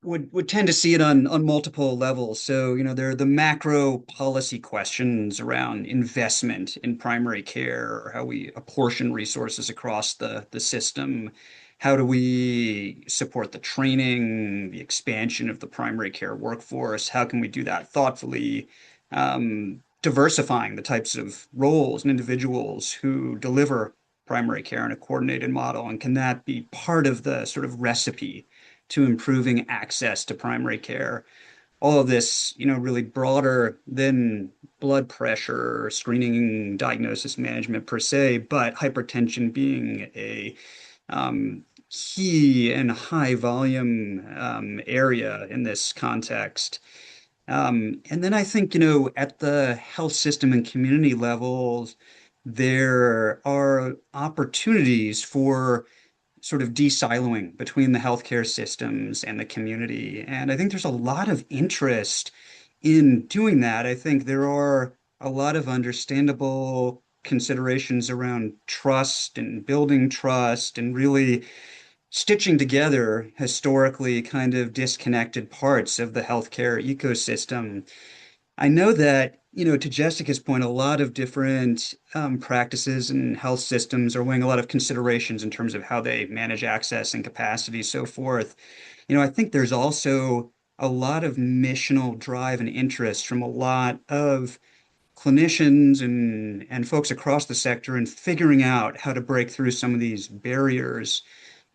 would tend to see it on multiple levels. So, there are the macro policy questions around investment in primary care, or how we apportion resources across the system. How do we support the training, the expansion of the primary care workforce? How can we do that thoughtfully? Diversifying the types of roles and individuals who deliver primary care in a coordinated model, and can that be part of the sort of recipe to improving access to primary care? All of this, really broader than blood pressure screening, diagnosis, management per se, but hypertension being a key and high volume area in this context. And then I think, at the health system and community levels, there are opportunities for sort of de-siloing between the healthcare systems and the community. And I think there's a lot of interest in doing that. I think there are a lot of understandable considerations around trust and building trust and really stitching together historically kind of disconnected parts of the healthcare ecosystem. I know that, to Jessica's point, a lot of different practices and health systems are weighing a lot of considerations in terms of how they manage access and capacity, so forth. I think there's also a lot of missional drive and interest from a lot of clinicians and folks across the sector in figuring out how to break through some of these barriers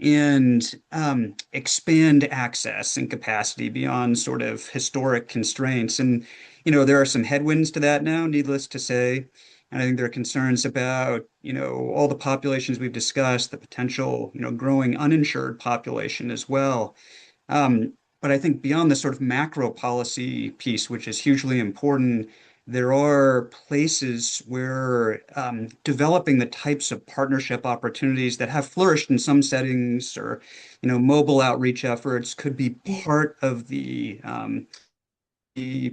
and expand access and capacity beyond sort of historic constraints. And, there are some headwinds to that now, needless to say. And I think there are concerns about, all the populations we've discussed, the potential, growing uninsured population as well. But I think beyond the sort of macro policy piece, which is hugely important, there are places where developing the types of partnership opportunities that have flourished in some settings or, mobile outreach efforts could be part of the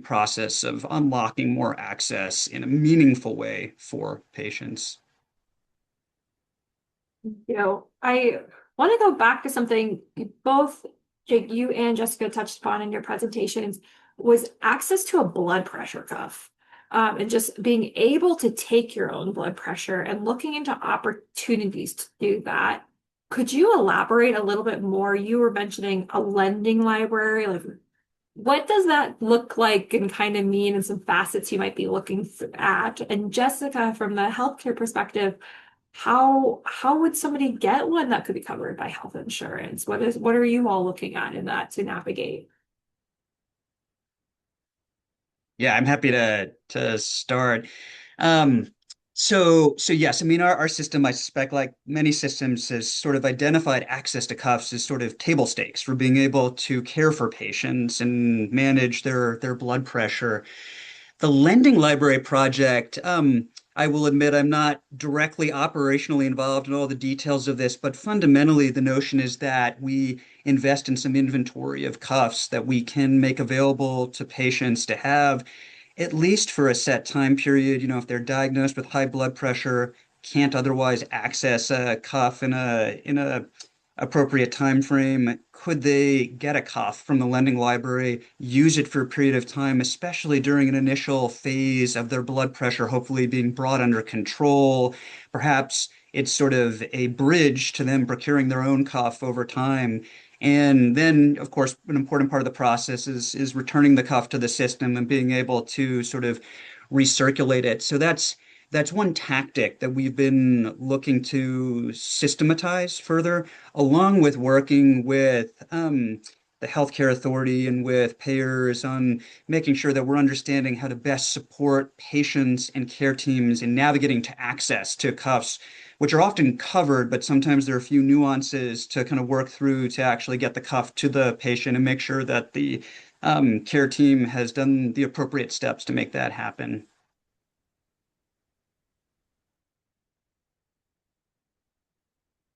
process of unlocking more access in a meaningful way for patients. I want to go back to something both Jake, you and Jessica touched upon in your presentations was access to a blood pressure cuff. And just being able to take your own blood pressure and looking into opportunities to do that. Could you elaborate a little bit more? You were mentioning a lending library. Like, what does that look like and kind of mean and some facets you might be looking at? And Jessica, from the healthcare perspective, how would somebody get one that could be covered by health insurance? What are you all looking at in that to navigate? Yeah, I'm happy to start. Um, so yes, I mean our system, I suspect, like many systems, has sort of identified access to cuffs as sort of table stakes for being able to care for patients and manage their blood pressure. The lending library project, I will admit I'm not directly operationally involved in all the details of this, but fundamentally the notion is that we invest in some inventory of cuffs that we can make available to patients to have at least for a set time period. If they're diagnosed with high blood pressure, can't otherwise access a cuff in a appropriate time frame, could they get a cuff from the lending library, use it for a period of time, especially during an initial phase of their blood pressure, hopefully being brought under control? Perhaps it's sort of a bridge to them procuring their own cuff over time. And then, of course, an important part of the process is returning the cuff to the system and being able to sort of recirculate it. So that's one tactic that we've been looking to systematize further, along with working with the healthcare authority and with payers on making sure that we're understanding how to best support patients and care teams in navigating to access to cuffs, which are often covered, but sometimes there are a few nuances to kind of work through to actually get the cuff to the patient and make sure that the care team has done the appropriate steps to make that happen.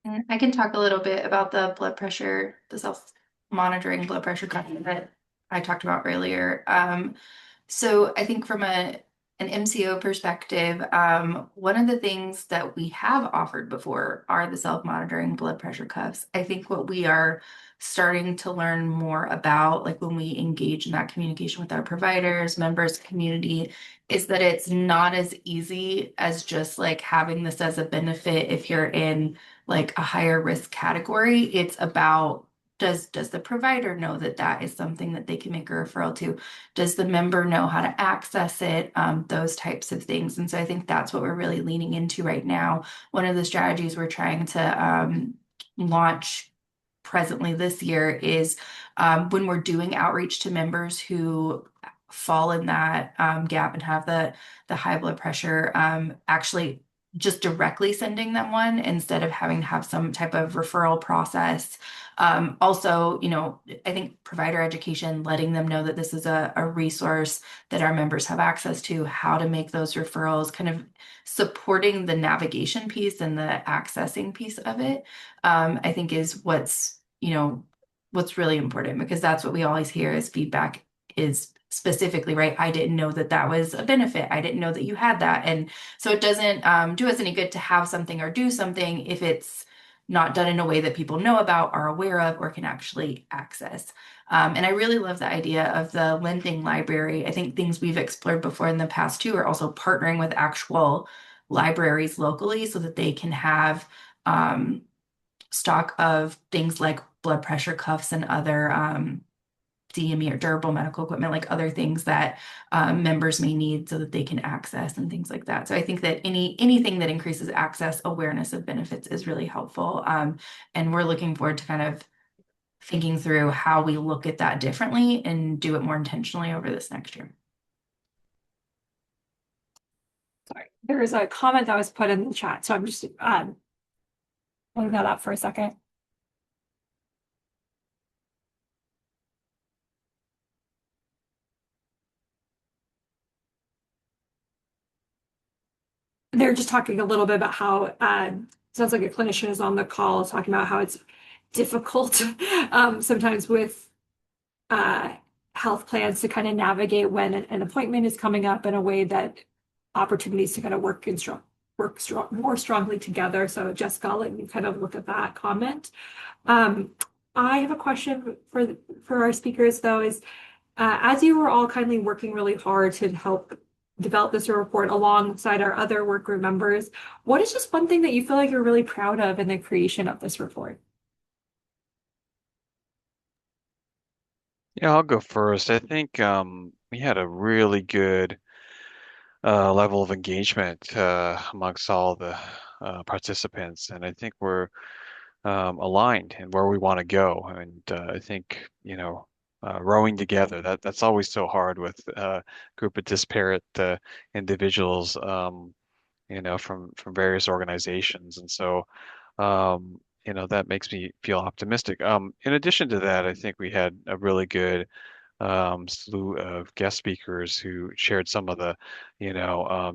And I can talk a little bit about the blood pressure, the self-monitoring blood pressure cuff that I talked about earlier. So I think from an MCO perspective, one of the things that we have offered before are the self-monitoring blood pressure cuffs. I think what we are starting to learn more about, like when we engage in that communication with our providers, members, community, is that it's not as easy as just like having this as a benefit if you're in like a higher risk category. It's about does the provider know that that is something that they can make a referral to? Does the member know how to access it? Those types of things. And so I think that's what we're really leaning into right now. One of the strategies we're trying to launch presently this year is when we're doing outreach to members who fall in that gap and have the high blood pressure, actually just directly sending them one instead of having to have some type of referral process. Also, I think provider education, letting them know that this is a resource that our members have access to, how to make those referrals, kind of supporting the navigation piece and the accessing piece of it, I think is what's really important, because that's what we always hear as feedback is specifically, right? I didn't know that that was a benefit. I didn't know that you had that. And so it doesn't do us any good to have something or do something if it's not done in a way that people know about, are aware of, or can actually access. And I really love the idea of the lending library. I think things we've explored before in the past too are also partnering with actual libraries locally so that they can have stock of things like blood pressure cuffs and other DME or durable medical equipment, like other things that members may need so that they can access and things like that. So I think that anything that increases access, awareness of benefits is really helpful. And we're looking forward to kind of thinking through how we look at that differently and do it more intentionally over this next year. Sorry, there is a comment that was put in the chat, so I'm just pulling that up for a second. They're just talking a little bit about how sounds like a clinician is on the call talking about how it's difficult sometimes with uh, health plans to kind of navigate when an appointment is coming up in a way that opportunities to kind of more strongly together. So Jessica, I'll let you kind of look at that comment. Um, I have a question for our speakers though, is as you were all kindly working really hard to help develop this report alongside our other work group members, what is just one thing that you feel like you're really proud of in the creation of this report? Yeah, I'll go first. I think we had a really good level of engagement amongst all the participants, and I think we're aligned in where we want to go. And I think, rowing together, that's always so hard with a group of disparate individuals, from various organizations. And so, that makes me feel optimistic. In addition to that, I think we had a really good slew of guest speakers who shared some of the,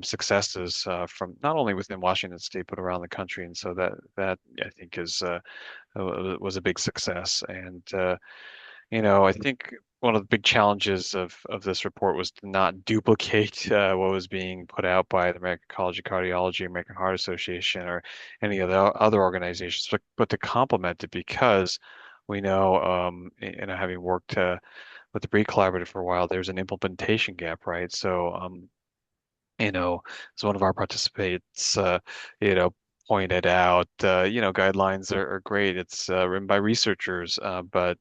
successes from not only within Washington State but around the country, and so that I think is was a big success. And I think one of the big challenges of this report was to not duplicate what was being put out by the American College of Cardiology, American Heart Association, or any of the other organizations, but to complement it because we know, having worked with the Bree Collaborative for a while, there's an implementation gap, right? So, as one of our participants, pointed out, guidelines are great. It's written by researchers, but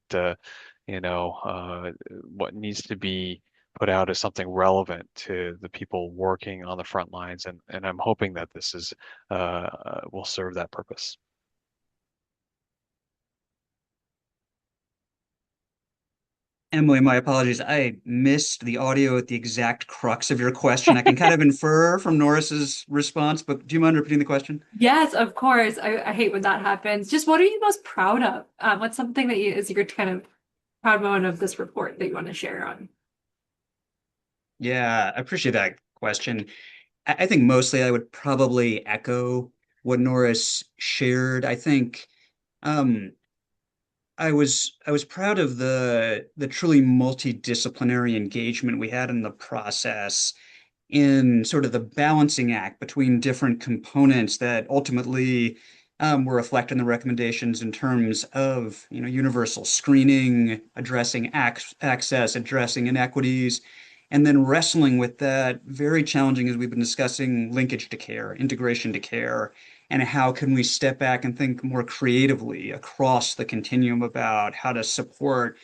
what needs to be put out is something relevant to the people working on the front lines, and I'm hoping that this will serve that purpose. Emily, my apologies. I missed the audio at the exact crux of your question. I can kind of infer from Norris's response, but do you mind repeating the question? Yes, of course. I hate when that happens. Just what are you most proud of? What's something that is your kind of proud moment of this report that you want to share on? Yeah, I appreciate that question. I think mostly I would probably echo what Norris shared. I think um, I was proud of the truly multidisciplinary engagement we had in the process in sort of the balancing act between different components that ultimately were reflected in the recommendations in terms of, universal screening, addressing access, addressing inequities, and then wrestling with that very challenging, as we've been discussing, linkage to care, integration to care, and how can we step back and think more creatively across the continuum about how to support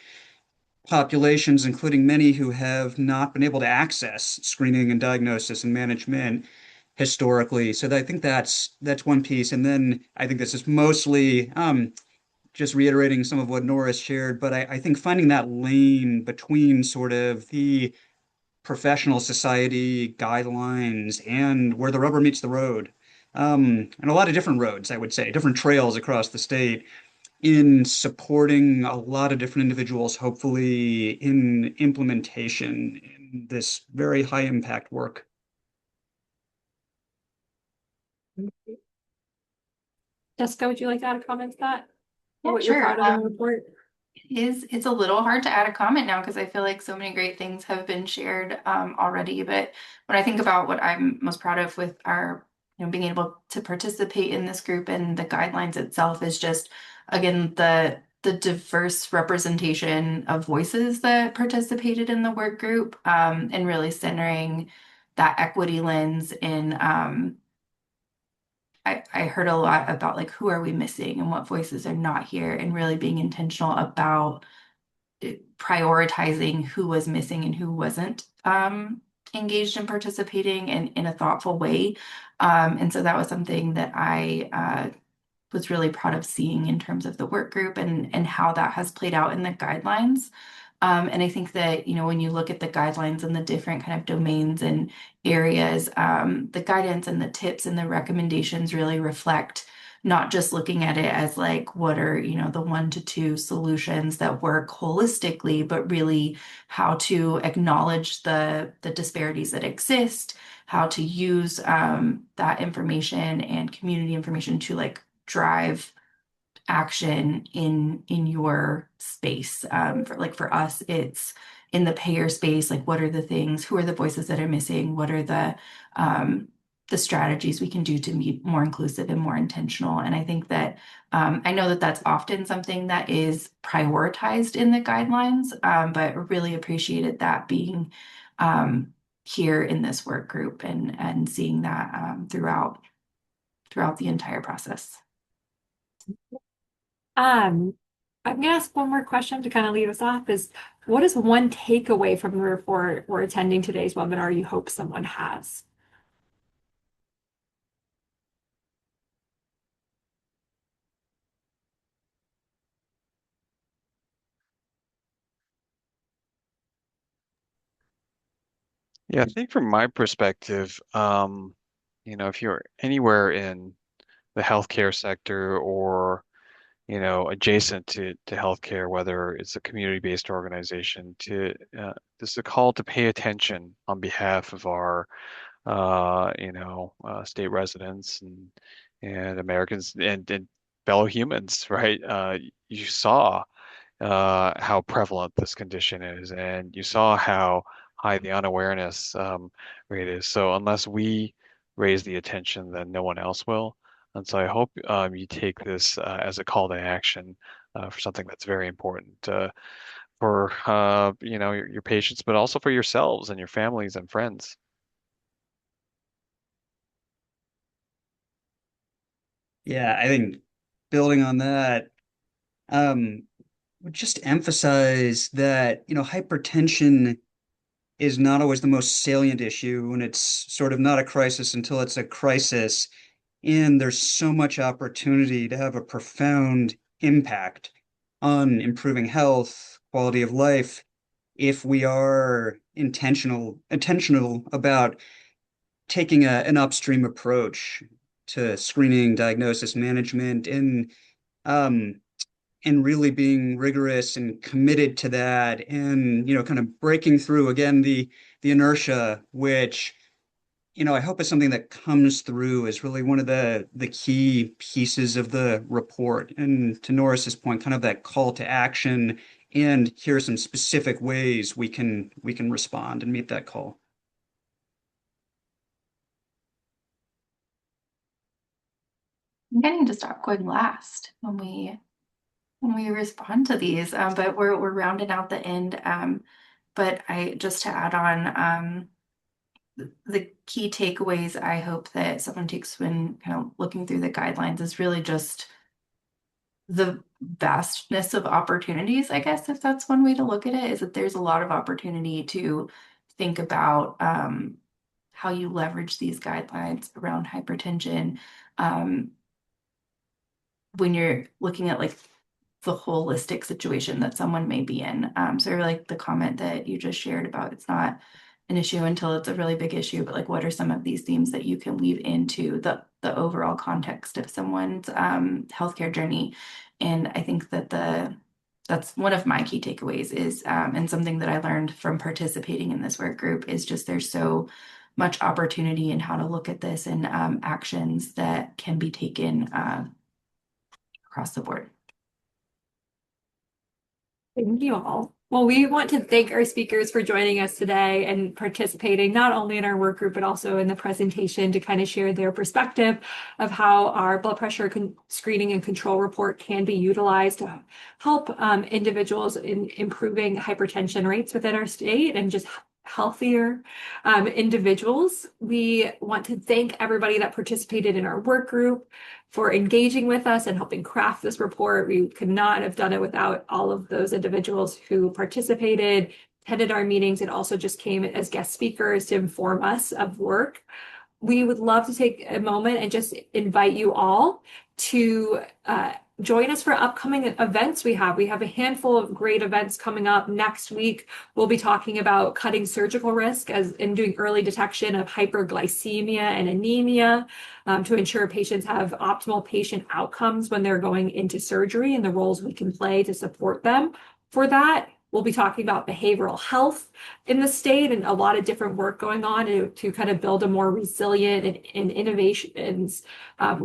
populations, including many who have not been able to access screening and diagnosis and management historically. So I think that's one piece. And then I think this is mostly just reiterating some of what Norris shared, but I think finding that lane between sort of the professional society guidelines and where the rubber meets the road. And a lot of different roads, I would say, different trails across the state in supporting a lot of different individuals, hopefully in implementation in this very high impact work. Jessica, would you like to add a comment to that? Or Yeah, what you're sure. proud of in the report? It's a little hard to add a comment now because I feel like so many great things have been shared already. But when I think about what I'm most proud of with our, being able to participate in this group and the guidelines itself is just, again, the diverse representation of voices that participated in the work group and really centering that equity lens in I heard a lot about like who are we missing and what voices are not here and really being intentional about prioritizing who was missing and who wasn't engaged in participating in a thoughtful way. And so that was something that I was really proud of seeing in terms of the work group and how that has played out in the guidelines. And I think that, when you look at the guidelines and the different kind of domains and areas, the guidance and the tips and the recommendations really reflect not just looking at it as like what are, the 1 to 2 solutions that work holistically, but really how to acknowledge the disparities that exist, how to use that information and community information to like drive action in your space. For us, it's in the payer space. Like, what are the things? Who are the voices that are missing? What are the strategies we can do to be more inclusive and more intentional? And I think that I know that that's often something that is prioritized in the guidelines, but really appreciated that being here in this work group and seeing that throughout the entire process. I'm gonna ask one more question to kind of lead us off is what is one takeaway from the report or attending today's webinar you hope someone has? Yeah, I think from my perspective, if you're anywhere in the healthcare sector or, adjacent to healthcare, whether it's a community-based organization, this is a call to pay attention on behalf of our, state residents and Americans and fellow humans, right? You saw how prevalent this condition is, and you saw how high the unawareness rate is. So unless we raise the attention, then no one else will. And so I hope you take this as a call to action for something that's very important for your patients, but also for yourselves and your families and friends. Yeah, I think building on that, would just emphasize that, hypertension is not always the most salient issue, and it's sort of not a crisis until it's a crisis. And there's so much opportunity to have a profound impact on improving health, quality of life, if we are intentional about taking an upstream approach to screening, diagnosis, management, um, and really being rigorous and committed to that, and kind of breaking through again the inertia, which I hope is something that comes through as really one of the key pieces of the report. And to Norris's point, kind of that call to action, and here are some specific ways we can respond and meet that call. I'm getting to stop going last when we respond to these, but we're rounding out the end. But I just to add on the key takeaways I hope that someone takes when kind of looking through the guidelines is really just the vastness of opportunities, I guess, if that's one way to look at it, is that there's a lot of opportunity to think about how you leverage these guidelines around hypertension when you're looking at like the holistic situation that someone may be in. So like the comment that you just shared about it's not an issue until it's a really big issue, but like what are some of these themes that you can weave into the overall context of someone's healthcare journey? And I think that that's one of my key takeaways is and something that I learned from participating in this work group is just there's so much opportunity in how to look at this and actions that can be taken across the board. Thank you all. Well, we want to thank our speakers for joining us today and participating not only in our work group, but also in the presentation to kind of share their perspective of how our blood pressure screening and control report can be utilized to help individuals in improving hypertension rates within our state and just healthier individuals. We want to thank everybody that participated in our work group for engaging with us and helping craft this report. We could not have done it without all of those individuals who participated, attended our meetings, and also just came as guest speakers to inform us of work. We would love to take a moment and just invite you all to join us for upcoming events we have. We have a handful of great events coming up next week. We'll be talking about cutting surgical risk as in doing early detection of hyperglycemia and anemia to ensure patients have optimal patient outcomes when they're going into surgery and the roles we can play to support them for that. We'll be talking about behavioral health in the state and a lot of different work going on to kind of build a more resilient and innovations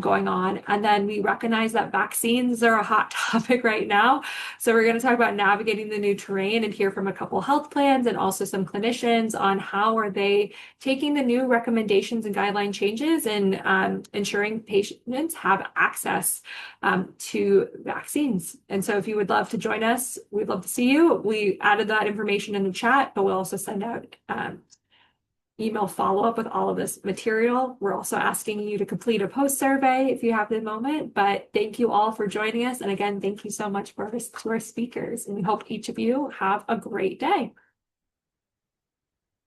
going on. And then we recognize that vaccines are a hot topic right now. So we're going to talk about navigating the new terrain and hear from a couple health plans and also some clinicians on how are they taking the new recommendations and guideline changes and ensuring patients have access to vaccines. And so if you would love to join us, we'd love to see you. We added that information in the chat, but we'll also send out email follow-up with all of this material. We're also asking you to complete a post survey if you have the moment, but thank you all for joining us. And again, thank you so much to our speakers, and we hope each of you have a great day.